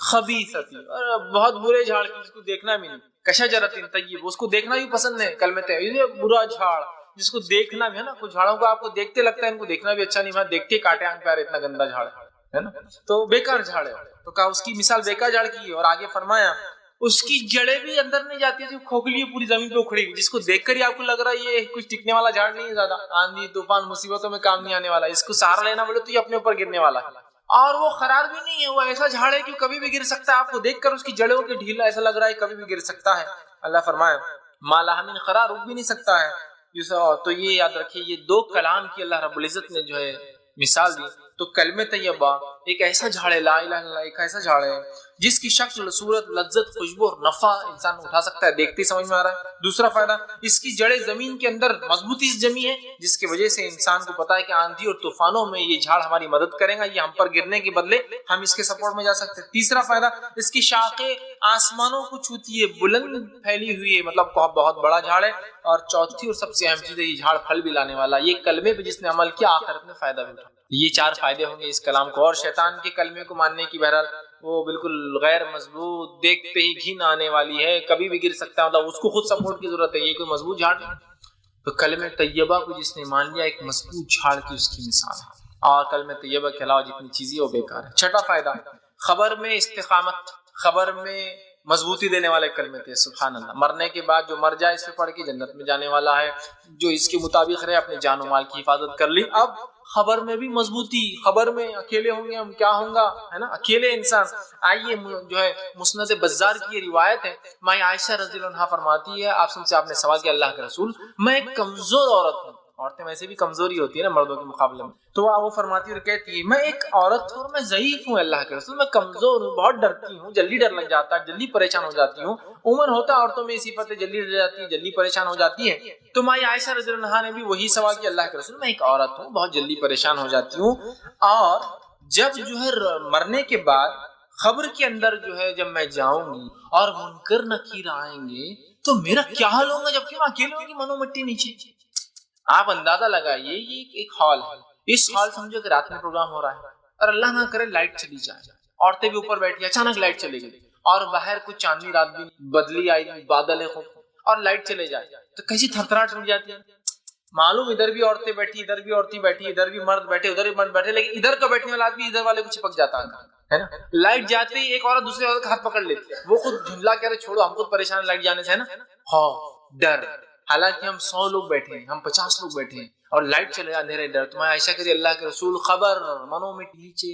خبیثۃ، اور بہت برے جھاڑ کی، جس کو دیکھنا بھی نہیں. کشجرۃ طیب، اس کو دیکھنا بھی پسند نہیں. کلمہ طیب برا جھاڑ جس کو دیکھنا بھی ہے نا. کچھ جھاڑوں کو آپ کو دیکھتے لگتا ہے ان کو دیکھنا بھی اچھا نہیں، میں دیکھ کے کاٹے آنکھ پہ اتنا گندا جھاڑ ہے نا، تو بیکار جھاڑ ہے. تو کہا اس کی مثال بیکار جھاڑ کی ہے. اور آگے فرمایا اس کی جڑیں بھی اندر نہیں جاتی، جو کھوکھلی پوری زمین پہ اکھڑی ہوئی، جس کو دیکھ کر ہی آپ کو لگ رہا ہے یہ کچھ ٹکنے والا جھاڑ نہیں ہے، زیادہ آندھی طوفان مصیبتوں میں کام نہیں آنے والا، اس کو سہارا لینا بولے تو یہ اپنے اوپر گرنے والا ہے. اور وہ قرار بھی نہیں ہے، وہ ایسا جھاڑ ہے کہ کبھی بھی گر سکتا ہے. آپ کو دیکھ کر اس کی جڑوں کے ڈھیلا ایسا لگ رہا ہے کبھی بھی گر سکتا ہے. اللہ فرمایا ما لہا من قرار، رک بھی نہیں سکتا ہے. تو یہ یاد رکھیے، یہ دو کلام کی اللہ رب العزت نے جو ہے مثال دی. تو کلمہ طیبہ ایک ایسا جھاڑ ہے، لا الہ الا اللہ ایک ایسا جھاڑ ہے جس کی شکل، صورت، لذت، خوشبو اور نفع انسان اٹھا سکتا ہے، دیکھتے ہی سمجھ میں آ رہا ہے. دوسرا فائدہ، اس کی جڑیں زمین کے اندر مضبوطی سے جمی ہے، جس کی وجہ سے انسان کو پتا ہے کہ آندھی اور طوفانوں میں یہ جھاڑ ہماری مدد کرے گا، یہ ہم پر گرنے کے بدلے ہم اس کے سپورٹ میں جا سکتے ہیں. تیسرا فائدہ، اس کی شاخیں آسمانوں کو چھوتی ہے، بلند پھیلی ہوئی ہے، مطلب بہت بڑا جھاڑ ہے. اور چوتھی اور سب سے اہم چیز ہے، یہ جھاڑ پھل بھی لانے والا. یہ کلمے پہ جس نے عمل کیا آخرت میں فائدہ بھی اٹھا. یہ چار فائدے ہوں گے اس کلام کو. اور شیطان کے کلمے کو ماننے کی بہرحال وہ بالکل غیر مضبوط، دیکھتے ہی گھن آنے والی ہے، کبھی بھی گر سکتا ہے، مطلب اس کو خود سپورٹ کی ضرورت ہے، یہ کوئی مضبوط جھاڑ نہیں. تو کلمہ طیبہ کو جس نے مان لیا ایک مضبوط جھاڑ کی اس کی مثال ہے. اور کلمہ طیبہ کے علاوہ جتنی چیزیں وہ بیکار ہے. چھٹا فائدہ، خبر میں استقامت، خبر میں مضبوطی دینے والے کلمے تھے. سبحان اللہ. مرنے کے بعد جو مر جائے اس پہ پڑھ کے جنت میں جانے والا ہے، جو اس کے مطابق رہے اپنے جان و مال کی حفاظت کر لی. اب خبر میں بھی مضبوطی، خبر میں اکیلے ہوں گے ہم، کیا ہوں گا، ہے نا، اکیلے انسان. آئیے جو ہے مسند بزار کی یہ روایت ہے، ماں عائشہ رضی اللہ عنہا فرماتی ہے، آپ سے آپ نے سوال کیا اللہ کے رسول، میں ایک کمزور عورت ہوں. عورتیں ویسے بھی کمزوری ہوتی ہے نا مردوں کے مقابلے میں. تو وہ فرماتی اور کہتی ہے میں ایک عورت ہوں اور میں ضعیف ہوں اللہ کے رسول، میں کمزور ہوں، بہت ڈرتی ہوں، جلدی ڈر لگ جاتا ہے، جلدی پریشان ہو جاتی ہوں. عمر ہوتا ہے عورتوں میں اسی صفت ہے، جلدی ڈر جاتی ہے، جلدی پریشان ہو جاتی ہے. تو ماں عائشہ رضی اللہ عنہا نے بھی وہی سوال کیا اللہ کے رسول، میں ایک عورت ہوں، بہت جلدی پریشان ہو جاتی ہوں، اور جب جو ہے مرنے کے بعد خبر کے اندر جو ہے جب میں جاؤں گی اور منکر نکیر آئیں گے تو میرا کیا حال ہوگا، جبکہ میں اکیلے ہوں گی منو مٹی نیچے. آپ اندازہ لگائیے یہ ایک ہال ہے، اس ہال سمجھو کہ رات میں پروگرام ہو رہا ہے اور اللہ نہ کرے لائٹ چلی جائے، عورتیں بھی اوپر بیٹھی، اچانک لائٹ چلی گئی اور باہر کچھ چاندنی رات بھی بدلی آئی، بادل ہے خوب، اور لائٹ چلے جائے تو کیسی تھرتھراہٹ اٹھ جاتی ہے. معلوم ادھر بھی عورتیں بیٹھی, ادھر بھی عورتیں بیٹھی, ادھر بھی مرد بیٹھے, ادھر بھی مرد بیٹھے, لیکن ادھر کا بیٹھنے والا آدمی ادھر والے کو چپک جاتا ہے نا. لائٹ جاتے ہی ایک عورت دوسرے عورت کا ہاتھ پکڑ لیتی ہے, وہ خود جھنجلا کے چھوڑو ہم خود پریشان لائٹ جانے سے, ہے نا, خوف ڈر. حالانکہ ہم 100 لوگ بیٹھے ہیں, ہم 50 لوگ بیٹھے ہیں اور لائٹ چلے اندھیرے ڈر. تمہیں عائشہ کہتی اللہ کے رسول خبر منو مٹی نیچے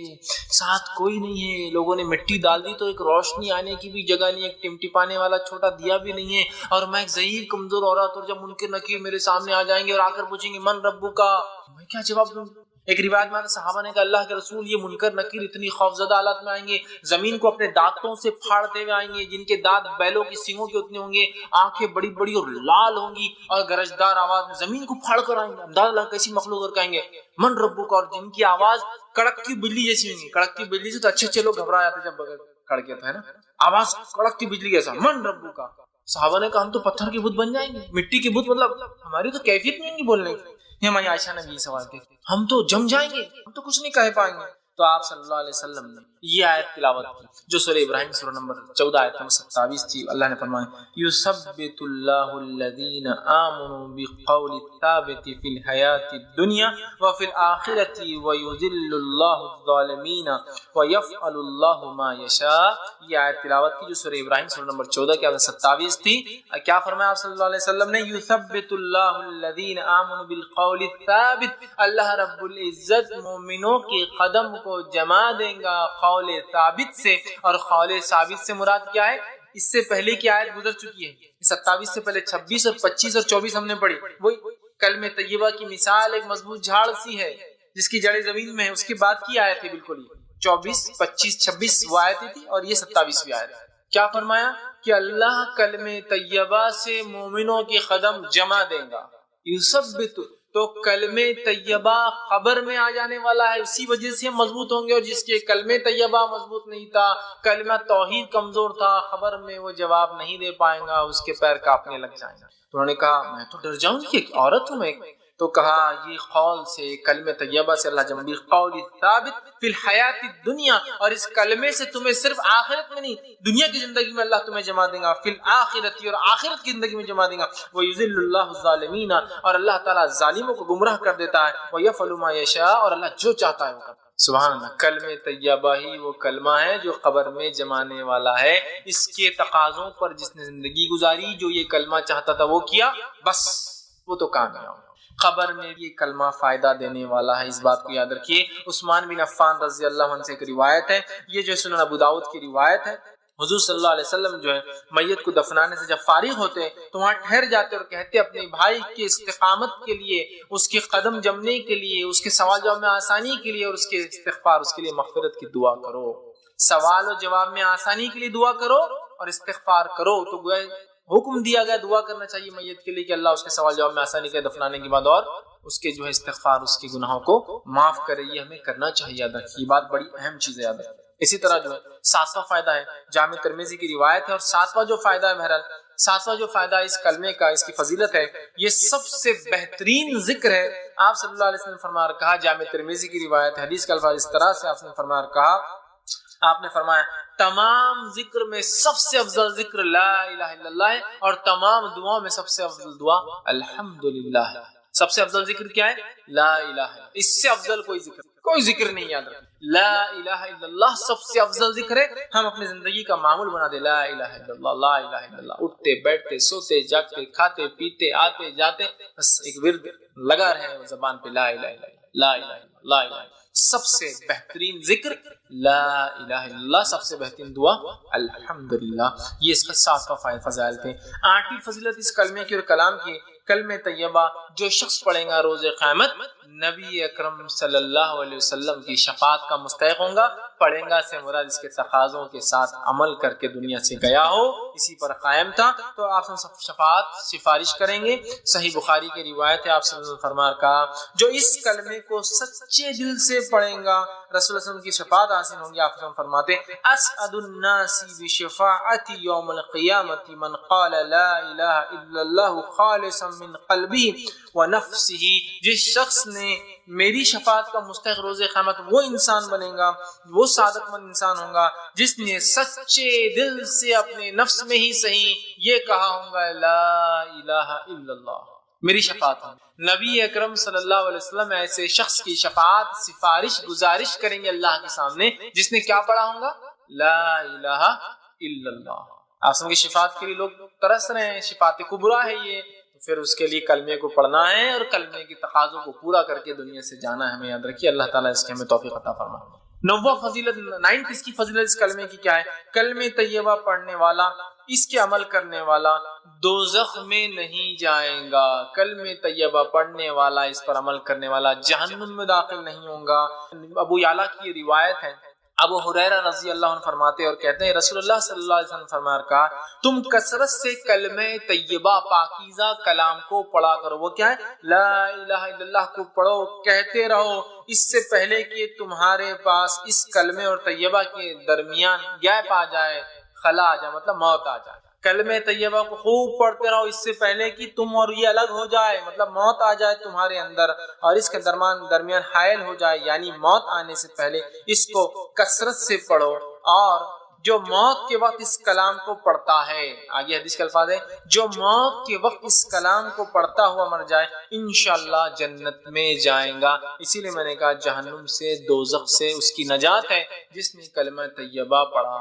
ساتھ کوئی نہیں ہے, لوگوں نے مٹی ڈال دی تو ایک روشنی آنے کی بھی جگہ نہیں, ایک ٹمٹی پانے والا چھوٹا دیا بھی نہیں ہے, اور میں ایک ضعیف کمزور عورت, اور جب منکر نکیر میرے سامنے آ جائیں گے اور آ کر پوچھیں گے من ربو کا, میں کیا جواب دوں. ایک روایت میں صحابہ نے کہا اللہ کے رسول یہ منکر نکیر اتنی خوفزدہ حالت میں آئیں گے, زمین کو اپنے دانتوں سے پھاڑتے ہوئے آئیں گے, جن کے دانت بیلوں کی سینگوں کے اتنے ہوں گے, آنکھیں بڑی بڑی اور لال ہوں گی, اور گرجدار آواز میں زمین کو پھاڑ کر آئیں گے. اندازہ کیسی مخلوق اور کہیں گے من ربک, اور جن کی آواز کڑکتی بجلی جیسی ہوگی. کڑکتی بجلی سے تو اچھے لوگ گھبرا جاتے جب کڑکے تو, ہے نا, آواز کڑکتی بجلی جیسا, من ربک. صحابہ نے کہا ہم تو پتھر کے بت بن جائیں گے, مٹی کے بت, مطلب ہماری تو کیفیت نہیں ہوگی بولنے کی. یہ ہماری عائشہ نے بھی سوال کیا, ہم تو جم جائیں گے, ہم تو کچھ نہیں کہہ پائیں گے. تو آپ صلی اللہ علیہ وسلم نے یہ آیت تلاوت کی جو سورہ ابراہیم سورہ نمبر 14 آیت نمبر 27 تھی. اللہ نے فرمایا یثبت اللہ الذین آمنوا بالقول الثابت فی الحیاۃ الدنیا وفی الآخرۃ ویذل اللہ الظالمین ویفعل اللہ ما یشاء. یہ آیت تلاوت کی جو سورہ ابراہیم سورہ نمبر 14 کی آیت 27 تھی. کیا فرمایا آپ صلی اللہ علیہ وسلم نے یثبت اللہ الذین آمنوا بالقول الثابت, اللہ رب العزت مومنوں کے قدم کو جما دیں گا قول ثابت سے. اور قول ثابت سے مراد کیا ہے؟ اس سے پہلے کی آیت گزر چکی ہے, 27 سے پہلے 26 اور 25 اور 24 ہم نے پڑھی. وہی کلمہ طیبہ کی مثال ایک مضبوط جھاڑ سی ہے جس کی جڑیں زمین میں ہے, اس کے بعد کی آیت ہے بالکل یہ 24 25 26 وہ آیتیں تھی اور یہ 27ویں آیت. کیا فرمایا کہ اللہ کلمہ طیبہ سے مومنوں کے قدم جما دیں گا. یثبت تو کلمہ طیبہ خبر میں آ جانے والا ہے, اسی وجہ سے ہم مضبوط ہوں گے. اور جس کے کلمہ طیبہ مضبوط نہیں تھا, کلمہ توحید کمزور تھا, خبر میں وہ جواب نہیں دے پائیں گا, اس کے پیر کانپنے لگ جائیں گا. تو انہوں نے کہا میں تو ڈر جاؤں گی, ایک عورت ہوں میں. تو کہا یہ قول سے کلمہ طیبہ سے اللہ جمع قول ثابت فی الحیات الدنیا, اور اس کلمے سے تمہیں صرف آخرت میں نہیں دنیا کی زندگی میں اللہ تمہیں جمع دے گا, فی الآخرت, اور آخرت کی زندگی میں جمع دے گا. ویذل اللہ الظالمین, اور اللہ تعالیٰ ظالموں کو گمراہ کر دیتا ہے. ویفعل ما یشاء, اور اللہ جو چاہتا ہے وہ کرتا ہے. سبحان اللہ. کلمہ طیبہ ہی وہ کلمہ ہے جو قبر میں جمانے والا ہے. اس کے تقاضوں پر جس نے زندگی گزاری, جو یہ کلمہ چاہتا تھا وہ کیا, بس وہ تو کامیاب. قبر میں یہ کلمہ فائدہ دینے والا ہے, اس بات کو یاد رکھیے. عثمان بن عفان رضی اللہ عنہ سے ایک روایت ہے, یہ جو سنن ابو داؤد کی روایت ہے, حضور صلی اللہ علیہ وسلم جو ہے میت کو دفنانے سے جب فارغ ہوتے تو وہاں ٹھہر جاتے اور کہتے اپنے بھائی کے استقامت کے لیے, اس کے قدم جمنے کے لیے, اس کے سوال جواب میں آسانی کے لیے, اور اس کے استغفار, اس کے لیے مغفرت کی دعا کرو. سوال و جواب میں آسانی کے لیے دعا کرو اور استغفار کرو. تو گویا حکم دیا گیا دعا کرنا چاہیے میت کے لیے کہ اللہ اس کے سوال جواب میں آسانی کے دفنانے کے بعد, اور اس کے جو ہے استغفار, اس کے گناہوں کو معاف کرے. یہ ہمیں کرنا چاہیے. یاد رکھیے یہ بات بڑی اہم چیز ہے, یاد رکھیے. اسی طرح جو ہے 7واں فائدہ ہے, جامع ترمذی کی روایت ہے, اور 7واں جو فائدہ ہے, بہرحال 7واں جو فائدہ ہے اس کلمے کا, اس کی فضیلت ہے, یہ سب سے بہترین ذکر ہے. آپ صلی اللہ علیہ وسلم نے فرمایا کہا, جامع ترمذی کی روایت, حدیث کا الفاظ اس طرح سے آپ نے فرمایا کہا, آپ نے فرمایا تمام ذکر میں سب سے افضل ذکر لا الہ الا اللہ ہے, اور تمام دعاؤں میں سب سے افضل دعا الحمدللہ ہے. سب سے افضل ذکر کیا ہے؟ لا الہ, اس سے افضل کوئی ذکر نہیں. یاد رکھیں لا الہ الا اللہ سب سے افضل ذکر ہے. ہم اپنی زندگی کا معمول بنا دیں لا الہ الا اللہ, لا الہ الا اللہ, اٹھتے بیٹھتے سوتے جاگتے کھاتے پیتے آتے جاتے, بس ایک ورد لگا رہے زبان پہ, لا الہ الا اللہ, لا الہ الا اللہ, لا الہ. سب سے بہترین ذکر لا الہ الا اللہ, سب سے بہترین دعا الحمدللہ. یہ اس کا 7واں فضائل تھے. 8ویں فضیلت اس کلمے کی اور کلام کی, کلمہ طیبہ جو شخص پڑھے گا روز قیامت نبی اکرم صلی اللہ علیہ وسلم کی شفاعت کا مستحق ہوں گا. پڑھے گا سے مراد اس کے تقاضوں کے ساتھ عمل کر کے دنیا سے گیا ہو, اسی پر قائم تھا, تو آپ شفاعت سفارش کریں گے. صحیح بخاری کی روایت ہے, آپ صلی اللہ علیہ وسلم فرمایا کہا جو اس کلمے کو سچے دل سے پڑھیں گا رسول اللہ علیہ وسلم کی شفاعت حاصل ہوگی. آپ فرماتے اسعد الناس بشفاعتی یوم القیامت من قال لا الہ الا اللہ خالصا من قلبہ ونفسہ. جس شخص نے میری شفاعت کا مستحق روز قیامت وہ انسان بنے گا, وہ سعادت مند انسان ہوگا جس نے سچے دل سے اپنے نفس میں ہی صحیح یہ کہا ہوں گا لا الہ الا اللہ، میری شفاعت ہے۔ نبی اکرم صلی اللہ علیہ وسلم ایسے شخص کی شفاعت، سفارش، گزارش کریں گے اللہ کے سامنے جس نے کیا پڑھا ہوں گا؟ لا الہ الا اللہ۔ آسم کی شفاعت کے لیے لوگ ترس رہے ہیں، شفاعت کبریٰ ہے یہ، پھر اس کے لیے کلمے کو پڑھنا ہے اور کلمے کی تقاضوں کو پورا کر کے دنیا سے جانا ہے۔ ہمیں یاد رکھیے، اللہ تعالیٰ اس کے ہمیں توفیق عطا فرمائے۔ 9واں فضیلت، 9 اس کی فضیلت اس کلمے کی کیا ہے؟ کلمہ طیبہ پڑھنے والا، اس کے عمل کرنے والا دوزخ میں نہیں جائیں گا۔ کلمہ طیبہ پڑھنے والا، اس پر عمل کرنے والا جہنم میں داخل نہیں ہوں گا۔ ابو یعلا کی روایت ہے، ابو ہریرہ رضی اللہ عنہ فرماتے اور کہتے ہیں رسول اللہ صلی اللہ علیہ وسلم فرمایا کہا تم کثرت سے کلمہ طیبہ پاکیزہ کلام کو پڑھا کرو۔ وہ کیا ہے؟ لا الہ الا اللہ کو پڑھو، کہتے رہو، اس سے پہلے کہ تمہارے پاس اس کلمے اور طیبہ کے درمیان گیپ آ جائے، خلا آ جائے، مطلب موت آ جائے۔ کلمہ طیبہ کو خوب پڑھتے رہو اس سے پہلے کہ تم اور یہ الگ ہو جائے، مطلب موت آ جائے تمہارے اندر اور اس کے درمیان حائل ہو جائے، یعنی موت آنے سے پہلے اس کو کثرت سے پڑھو۔ اور جو موت کے وقت اس کلام کو پڑھتا ہے، آگے حدیث کے الفاظ ہے، جو موت کے وقت اس کلام کو پڑھتا ہوا مر جائے انشاءاللہ جنت میں جائیں گا۔ اسی لیے میں نے کہا جہنم سے، دوزخ سے اس کی نجات ہے جس نے کلمہ طیبہ پڑھا۔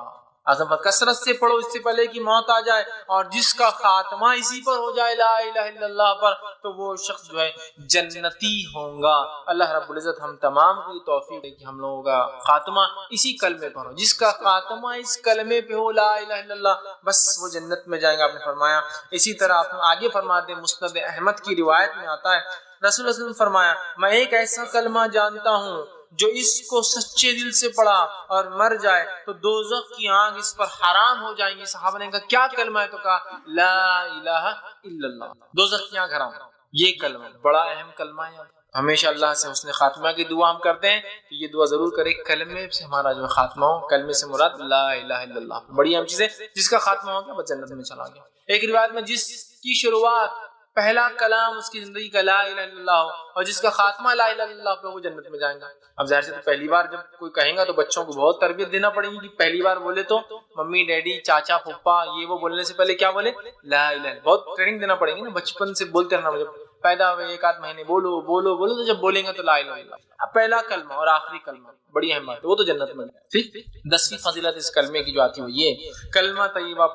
کثرت سے پڑھو اس سے پہلے کہ موت آ جائے، اور جس کا خاتمہ اسی پر ہو جائے لا الہ الا اللہ پر، تو وہ شخص جو ہے جنتی ہوں گا۔ اللہ رب العزت ہم تمام کو توفیق دے کہ ہم لوگوں کا خاتمہ اسی کلمے پر ہو، جس کا خاتمہ اس کلمے پہ ہو لا الہ الا اللہ، بس وہ جنت میں جائیں گا۔ آپ نے فرمایا اسی طرح آپ آگے فرماتے ہیں، مسند احمد کی روایت میں آتا ہے رسول اللہ صلی اللہ علیہ وسلم فرمایا میں ایک ایسا کلمہ جانتا ہوں جو اس کو سچے دل سے پڑھا اور مر جائے تو دوزخ کی آنکھ اس پر حرام ہو جائیں گی۔ صحابہ نے کہا کیا کلمہ ہے؟ تو کہا لا الہ الا اللہ، دوزخ کی آنکھ حرام۔ یہ کلمہ بڑا اہم کلمہ ہے، ہمیشہ اللہ سے حسن خاتمہ کی دعا ہم کرتے ہیں کہ یہ دعا ضرور کرے کلمے سے ہمارا جو خاتمہ ہو، کلمے سے مراد لا الہ الا اللہ، بڑی اہم چیز ہے، جس کا خاتمہ ہو گیا وہ جنت میں چلا گیا۔ ایک روایت میں جس کی شروعات پہلا کلام اس کی زندگی کا لا الہ الا اللہ ہو اور جس کا خاتمہ لا الہ الا اللہ پہ، وہ جنت میں جائیں گا۔ اب ظاہر سے تو پہلی بار جب کوئی کہیں گا تو بچوں کو بہت تربیت دینا پڑے گی کہ پہلی بار بولے تو ممی ڈیڈی چاچا پھپھا یہ وہ بولنے سے پہلے کیا بولے؟ لا الہ الا، بہت ٹریننگ دینا پڑے گی نا، بچپن سے بولتے رہنا، جب پیدا ہوئے 1-8 مہینے بولو بولو بولو، تو جب بولیں گے تو لا الہ الا اللہ۔ اب پہلا کلمہ اور آخری کلمہ بڑی اہم بات ہے، وہ تو جنت میں۔ ٹھیک، 10ویں فضیلت اس کلمے کی جو آتی ہے یہ کلمہ طیبہ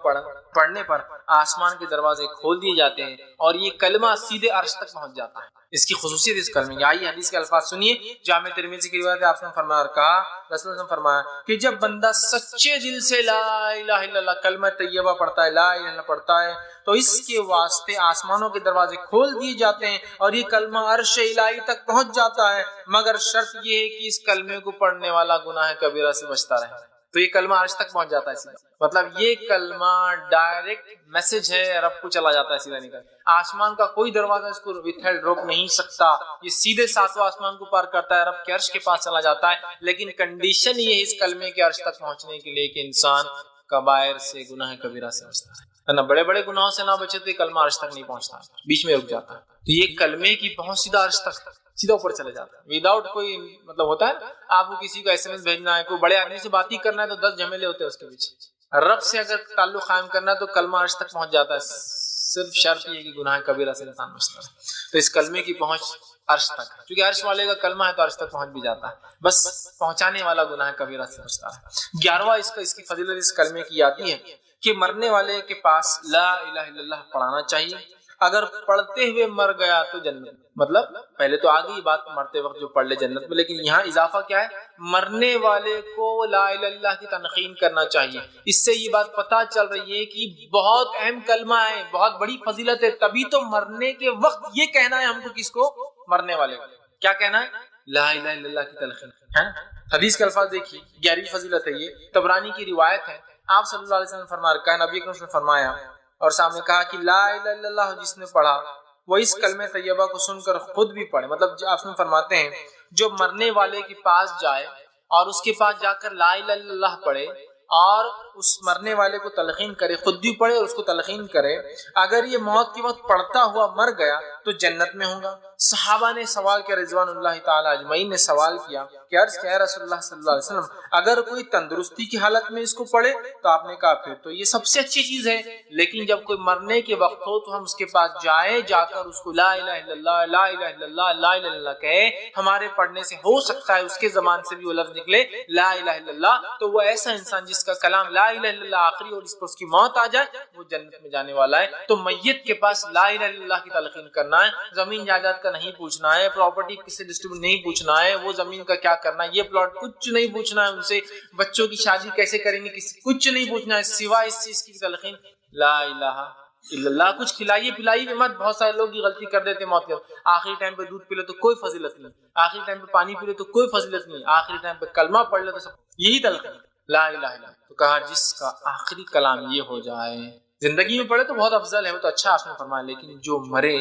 پڑھنے پر آسمان کے دروازے کھول دیے جاتے ہیں اور یہ کلمہ سیدھے عرش تک پہنچ جاتا ہے۔ اس کی خصوصیت اس کلمے کی، آئیے حدیث کے الفاظ سنیے۔ جامع ترمذی کی روایت ہے، آپ نے فرمایا کہا رسول اللہ نے فرمایا کہ جب بندہ سچے دل سے لا الہ الا اللہ کلمہ طیبہ پڑھتا ہے، لا الہ الا اللہ پڑھتا ہے، تو اس کے واسطے آسمانوں کے دروازے کھول دیے جاتے ہیں اور یہ کلمہ عرش الہی تک پہنچ جاتا ہے، مگر شرط یہ ہے کہ اس کلمے کو پڑھنے والا گناہ کبیرہ سے بچتا رہے۔ تو یہ کلمہ عرش تک پہنچ جاتا ہے سیدھا، مطلب یہ کلمہ ڈائریکٹ میسج ہے، رب کو چلا جاتا ہے سیدھا نکل۔ آسمان کا کوئی دروازہ اس کو وتھ ہیلڈ روک نہیں سکتا، یہ سیدھے 7واں آسمان کو پار کرتا ہے، رب کے عرش کے پاس چلا جاتا ہے۔ لیکن کنڈیشن یہ ہے اس کلمے کے عرش تک پہنچنے کے لیے کہ انسان کبائر سے، گناہ کبیرہ سے بچتا ہے نا، بڑے بڑے گناہوں سے نہ بچے تو یہ کلمہ عرش تک نہیں پہنچتا، بیچ میں رک جاتا ہے۔ تو یہ کلمے کی پہنچ سیدھا عرش تک، سیدھا اوپر چلے جاتا ہے، وداؤٹ کوئی مطلب ہوتا ہے آپ کو کسی کو SMS بھیجنا ہے، کوئی بڑے آدمی سے بات ہی کرنا ہے تو 10 جھمیلے ہوتے ہیں اس کے پیچھے۔ رب سے اگر تعلق قائم کرنا ہے تو کلمہ عرش تک پہنچ جاتا ہے، صرف شرط یہ کہ گناہ کبیرہ سے انسان بچتا ہے۔ تو اس کلمے کی پہنچ عرش تک ہے، کیونکہ عرش والے کا کلمہ ہے تو عرش تک پہنچ بھی جاتا ہے، بس پہنچانے والا گناہ کبیرہ سے بچتا ہے۔ 11واں اس کی فضیلت اس کلمے کی آتی ہے کہ مرنے والے کے پاس لا الہ الا اللہ پڑھانا چاہیے، اگر پڑھتے ہوئے مر گیا تو جنت، مطلب پہلے تو آ گئی بات مرتے وقت جو پڑھ لے جنت میں، لیکن یہاں اضافہ کیا ہے؟ مرنے والے کو لا الہ الا اللہ کی تلقین کرنا چاہیے۔ اس سے یہ بات پتہ چل رہی ہے کہ بہت اہم کلمہ ہے، بہت بڑی فضیلت ہے، تبھی تو مرنے کے وقت یہ کہنا ہے ہم کو، کس کو؟ مرنے والے کو کیا کہنا ہے؟ لا الہ الا اللہ کی تلقین ہے۔ حدیث کے الفاظ دیکھیے، 11ویں فضیلت ہے یہ، طبرانی کی روایت ہے، آپ صلی اللہ علیہ وسلم فرما رکھا ہے، نبی اکرم نے فرمایا اور سامنے کہا کہ لا الہ الا اللہ جس نے پڑھا وہ اس کلمہ طیبہ کو سن کر خود بھی پڑھے، مطلب آپ نے فرماتے ہیں جو مرنے والے کے پاس جائے اور اس کے پاس جا کر لا الہ الا اللہ پڑھے اور اس مرنے والے کو تلقین کرے، خود بھی پڑھے اور اس کو تلقین کرے، اگر یہ موت کے وقت پڑھتا ہوا مر گیا تو جنت میں ہوگا۔ صحابہ نے سوال کیا، رضوان اللہ تعالی اجمعین نے سوال کیا کہ عرض کیا رسول اللہ صلی اللہ علیہ وسلم اگر کوئی تندرستی کی حالت میں اس کو پڑھے؟ تو آپ نے کہا پھر تو یہ سب سے اچھی چیز ہے، لیکن جب کوئی مرنے کے وقت ہو تو ہم اس کے پاس جائیں، جا کر اس کو لا الہ الا اللہ لا الہ الا اللہ لا الہ الا اللہ کہے. ہمارے پڑھنے سے ہو سکتا ہے اس کے زبان سے بھی وہ لفظ نکلے لا الہ الا اللہ. تو وہ ایسا انسان جس کا کلام لا الہ الا اللہ آخری اور اس پر اس کی موت آ جائے وہ جنت میں جانے والا ہے. تو میت کے پاس لا الہ الا اللہ کی تلقین کرنا ہے. زمین جائیداد کا نہیں پوچھنا ہے، پراپرٹی کس سے ڈسٹریبیوٹ نہیں پوچھنا ہے، وہ زمین کا کیا کرنا ہے، یہ پلاٹ کچھ نہیں پوچھنا ہے ان سے، بچوں کی شادی کیسے کریں گے کچھ نہیں پوچھنا ہے سوائے اس چیز کی تلقین لا الہ الا اللہ. کچھ کھلائیے پلائیے مت. بہت سارے لوگ یہ غلطی کر دیتے موت کے آخری ٹائم پہ دودھ پی لو تو کوئی فضیلت نہیں، آخری ٹائم پہ پانی پی لو تو کوئی فضیلت نہیں، آخری ٹائم پہ کلمہ پڑھ لو تو سب. یہی تلقین لا الہ الا اللہ. تو کہا جس کا آخری کلام یہ ہو جائے، زندگی میں پڑھے تو بہت افضل ہے، وہ تو اچھا آپ نے فرمایا، لیکن جو مرے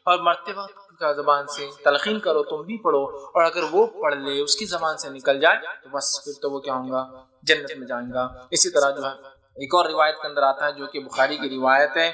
اور مرتے وقت کا زبان سے تلقین کرو، تم بھی پڑھو، اور اگر وہ پڑھ لے اس کی زبان سے نکل جائے تو بس پھر تو وہ کیا ہوں گا، جنت میں جائیں گا. اسی طرح جو ہے ایک اور روایت کے اندر آتا ہے جو کہ بخاری کی روایت ہے،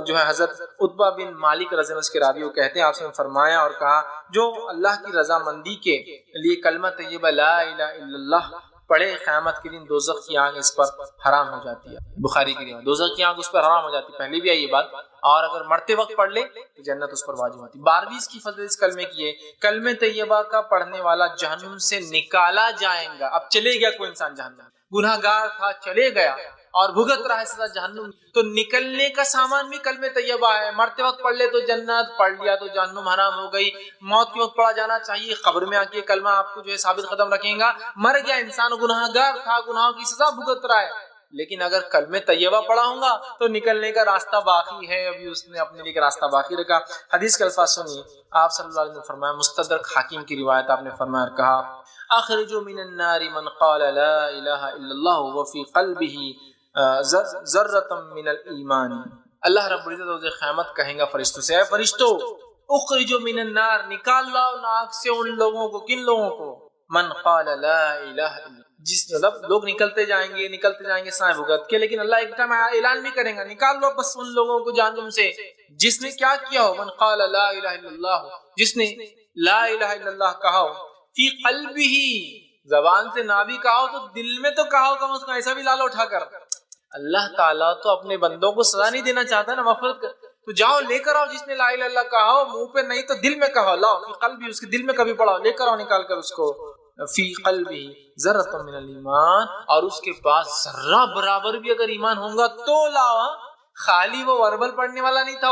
جو ہے حضرت عتبہ بن مالک رضی اللہ عنہ کے راوی وہ کہتے ہیں آپ سے فرمایا اور کہا جو اللہ کی رضامندی کے لیے کلمہ طیبہ لا الہ الا اللہ پڑھے قیامت کے دن دوزخ کی آگ اس پر حرام ہو جاتی ہے. بخاری کی روایت، دوزخ کی آگ اس پر حرام ہو جاتی ہے، پہلے بھی ہے یہ بات. اور اگر مرتے وقت پڑھ لے تو جنت اس پر واجب ہوتی. 12ویں اس کی فضل اس کلمے کی ہے، کلمہ طیبہ کا پڑھنے والا جہنم سے نکالا جائے گا. اب چلے گیا کوئی انسان جہنم، گناہ گار تھا چلے گیا اور بھگت رہا ہے سزا جہنم، تو نکلنے کا سامان بھی کلمہ طیبہ ہے. مرتے وقت پڑھ لے تو جنت، پڑھ لیا تو جہنم حرام ہو گئی. موت کے وقت پڑھا جانا چاہیے، قبر میں آ کے کلمہ آپ کو جو ہے ثابت قدم رکھیں گا. مر گیا انسان، گناہ گار تھا، گناہوں کی سزا بھگت رہا ہے، لیکن اگر کلمہ طیبہ پڑھا ہوں گا تو نکلنے کا راستہ باقی ہے، ابھی اس نے اپنے لیے راستہ باقی رکھا. حدیث کے الفاظ سنیے، آپ صلی اللہ علیہ وسلم نے فرمایا، مستدرک حاکم کی روایت آپ نے فرمایا اور کہا اخرجوا من النار من قال لا الہ الا اللہ وفی قلبہ ذرۃ من الایمان. اللہ رب العزت روز قیامت کہیں گا فرشتوں سے، اے فرشتوں اخرجوا من النار، نکال لاؤ ناک سے ان لوگوں کو. کن لوگوں کو؟ من قال لا الہ الا، جس مطلب لوگ نکلتے جائیں گے سائے بھگت کے، لیکن اللہ ایک ٹائم اعلان بھی کریں گا نکال لو بس ان لوگوں کو جہنم سے جس نے کیا کیا ہو. من قال لا الہ الا اللہ، جس نے لا الہ الا اللہ کہا ہو، فی قلبہ، زبان سے نہ بھی کہا ہو تو دل میں تو کہا ہو، کم از کم ایسا بھی لالا اٹھا کر. اللہ تعالیٰ تو اپنے بندوں کو سزا نہیں دینا چاہتا نا، مغفرت کر. تو جاؤ لے کر آؤ جس نے لا الہ الا اللہ کہا ہو، منہ پہ نہیں تو دل میں کہا، لاؤ فی قلبہ، اس کے دل میں کبھی پڑھاؤ، لے کر آؤ نکال کر اس کو. فی قلبہ ذرۃ من الایمان، اور اس کے پاس ذرہ برابر بھی اگر ایمان ہوگا تو لاؤ. خالی وہ وربل پڑھنے والا نہیں تھا،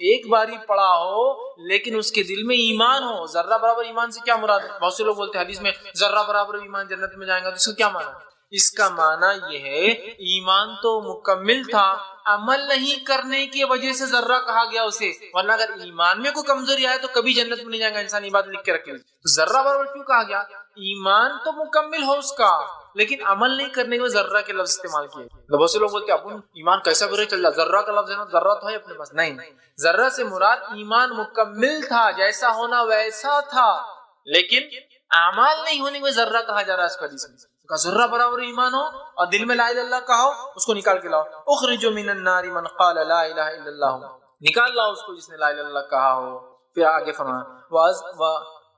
ایک باری پڑھا ہو لیکن اس کے دل میں ایمان ہو. ذرہ برابر ایمان سے کیا مراد ہے؟ بہت سے لوگ بولتے ہیں حدیث میں ذرہ برابر ایمان جنت میں جائیں گا، تو اس کا کیا معنی ہے؟ اس کا معنی یہ ہے ایمان تو مکمل تھا، عمل نہیں کرنے کی وجہ سے ذرہ کہا گیا اسے، ورنہ اگر ایمان میں کوئی کمزوری آئے تو کبھی جنت میں نہیں جائے گا. انسان یہ بات لکھ کے رکھے. ذرہ برابر کیوں کہا گیا؟ ایمان تو مکمل ہو اس کا، لیکن عمل نہیں کرنے کے ذرہ کے لفظ استعمال کیے. بہت سے لوگ بولتے ہیں اپن ایمان کیسا برے چل رہا، ذرہ کا لفظ ہے نا، ذرہ تو ہے اپنے پاس. نہیں، ذرہ سے مراد ایمان مکمل تھا، جیسا ہونا ویسا تھا، لیکن اعمال نہیں ہونے میں ذرہ کہا جا رہا ہے اس حدیث میں. ذرہ برابر ایمان ہو اور دل میں لا الہ الا اللہ کہا ہو، اس کو نکال کے لاؤ. اخرجوا من النار من قال لا الہ الا اللہ، نکال لاؤ اس کو جس نے لا الہ الا اللہ کہا ہو. پھر آگے فرمایا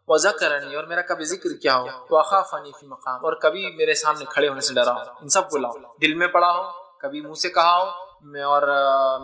وذکرنی، اور میرا کبھی ذکر کیا ہو، وخافنی فی مقام، اور کبھی میرے سامنے کھڑے ہونے سے ڈرا ہو. ان سب کو لاؤ، دل میں پڑھا ہو، کبھی منہ سے کہا ہو، اور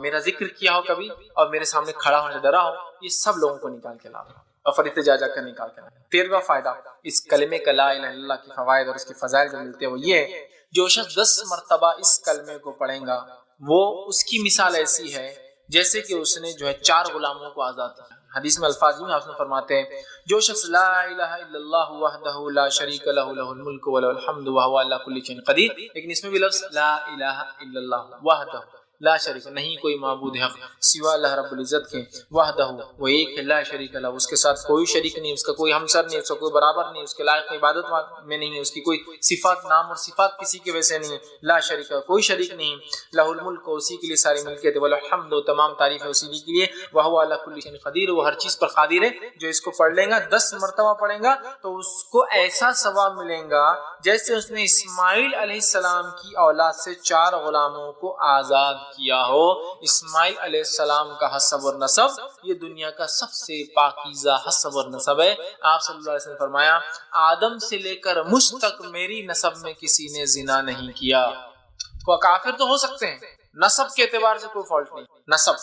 میرا ذکر کیا ہو کبھی، اور میرے سامنے کھڑا ہونے سے ڈرا ہو. یہ سب لوگوں کو نکال کے لاؤ اور فرشتے جا کر نکال کے لاؤ. 13واں فائدہ اس کلمے کا لا الہ الا اللہ کی فوائد اور اس کے فضائل جو ملتے ہیں وہ یہ ہے، جو شخص 10 مرتبہ اس کلمے کو پڑھیں گا وہ اس کی مثال ایسی ہے جیسے کہ اس نے جو ہے 4 غلاموں کو آزاد کیا. حدیث میں الفاظ میں آپ نے فرماتے ہیں جو شخص لا الہ الا اللہ وحدہ لا شریک لہ لہ الملک ولہ الحمد وہو علی کل شیء قدیر، لیکن اس میں بھی لفظ لا الہ الا اللہ وحدہ لا شریک، نہیں کوئی معبود حق سوا اللہ رب العزت کے، وحدہ وہ ایک ہے، لا شریک لہ اس کے ساتھ کوئی شریک نہیں، اس کا کوئی ہمسر نہیں، اس کا کوئی برابر نہیں، اس کے لائق عبادت میں نہیں ہے، اس کی کوئی صفات نام اور صفات کسی کے ویسے نہیں ہے. لا شریک، کوئی شریک نہیں. لہ الملک، اسی کے لیے ساری ملکیت، والحمد، تمام تعریف ہے اسی کے لیے، وہو علی کل شیء قدیر، وہ ہر چیز پر قادر ہے. جو اس کو پڑھ لیں گا 10 مرتبہ پڑھیں گا تو اس کو ایسا ثواب ملے گا جیسے اس نے اسماعیل علیہ السلام کی اولاد سے 4 غلاموں کو آزاد کیا ہو. اسماعیل علیہ السلام کا حسب اور نسب یہ دنیا کا سب سے پاکیزہ حسب اور نسب ہے. آپ صلی اللہ علیہ وسلم نے فرمایا آدم سے لے کر مجھ تک میری نسب میں کسی نے زنا نہیں کیا. وہ کافر تو ہو سکتے ہیں نسب کے اعتبار سے کوئی فالٹ نہیں، نسب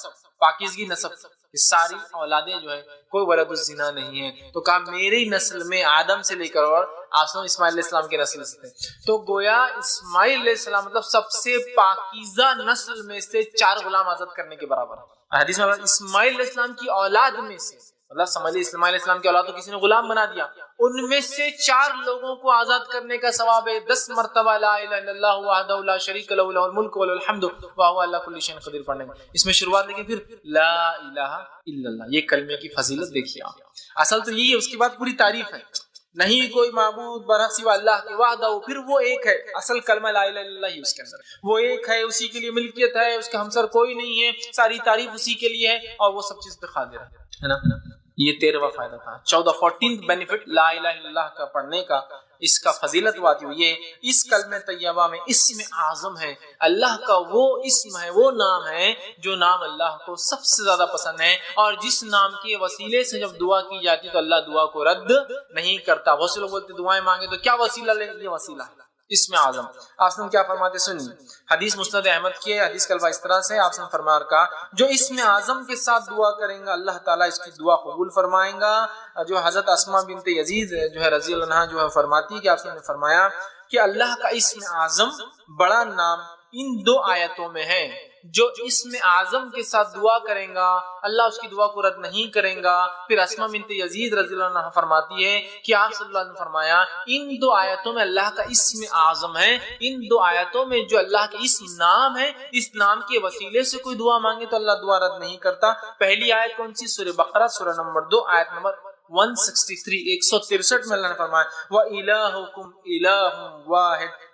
پاکیزگی نسب، ساری اولادیں جو ہے کوئی ولد الزنا نہیں ہے، تو کہا میری نسل میں آدم سے لے کر اور آسم اسماعیل علیہ السلام کی نسل سے تھے، تو گویا اسماعیل علیہ السلام مطلب سب سے پاکیزہ نسل میں سے 4 غلام آزاد کرنے کے برابر ہے۔ حدیث میں اسماعیل علیہ السلام کی اولاد میں سے، مطلب اسماعیل علیہ السلام کی اولاد کو کسی نے غلام بنا دیا، ان میں سے 4 لوگوں کو آزاد کرنے کا ثواب ہے 10 مرتبہ لا الہ الا اللہ وحدہ لا شریک لہ لہ الملک وله الحمد وهو على كل شيء قدیر پڑھنے میں۔ اس میں شروعات لیکن پھر لا الہ الا اللہ، یہ کلمے کی فضیلت دیکھیے آپ، اصل تو یہی ہے، اس کے بعد پوری تعریف ہے، نہیں کوئی معبود برحق سوا اللہ کے وحدہ، پھر وہ ایک ہے، اصل کلمہ لا الہ الا اللہ ہی اس کے اندر، وہ ایک ہے، اسی کے لیے ملکیت ہے، اس کا ہمسر کوئی نہیں ہے، ساری تعریف اسی کے لیے ہے، اور وہ سب چیز پہ قادر ہے نا۔ یہ 13واں فائدہ تھا۔ 14 بینیفٹ لا الہ الا اللہ کا پڑھنے کا، اس کا فضیلت بات یہ اس کلمہ طیبہ میں اسم اعظم ہے، اللہ کا وہ اسم ہے، وہ نام ہے جو نام اللہ کو سب سے زیادہ پسند ہے، اور جس نام کے وسیلے سے جب دعا کی جاتی تو اللہ دعا کو رد نہیں کرتا۔ بہت سے لوگ بولتے دعائیں مانگے تو کیا وسیلہ لیں، یہ وسیلہ ہے اسم اعظم۔ آپ نے کیا فرماتے سنیے، حدیث مسند احمد کی ہے، حدیث کا الفاظ اس طرح سے، آپ نے فرمایا کا جو اسم اعظم کے ساتھ دعا کریں گا اللہ تعالیٰ اس کی دعا قبول فرمائیں گا۔ جو حضرت اسماء بنت یزید جو ہے رضی اللہ عنہا جو ہے فرماتی ہے کہ آپ نے فرمایا کہ اللہ کا اسم اعظم بڑا نام ان 2 آیتوں میں ہے، جو اسم اعظم کے ساتھ دعا کریں گا اللہ اس کی دعا کو رد نہیں کریں گا۔ پھر اسماء بنت یزید رضی اللہ عنہ فرماتی ہے کہ آپ صلی اللہ علیہ وسلم فرمایا ان 2 آیتوں میں اللہ کا اسم اعظم ہے، ان 2 آیتوں میں جو اللہ کا اسم نام ہے، اس نام کے وسیلے سے کوئی دعا مانگے تو اللہ دعا رد نہیں کرتا۔ پہلی آیت کون سی؟ سورہ بقرہ سورہ نمبر 2 آیت نمبر 163 163 میں اللہ نے فرمایا وَإِلَٰهُكُمْ إِلَٰهٌ وَاحِدٌ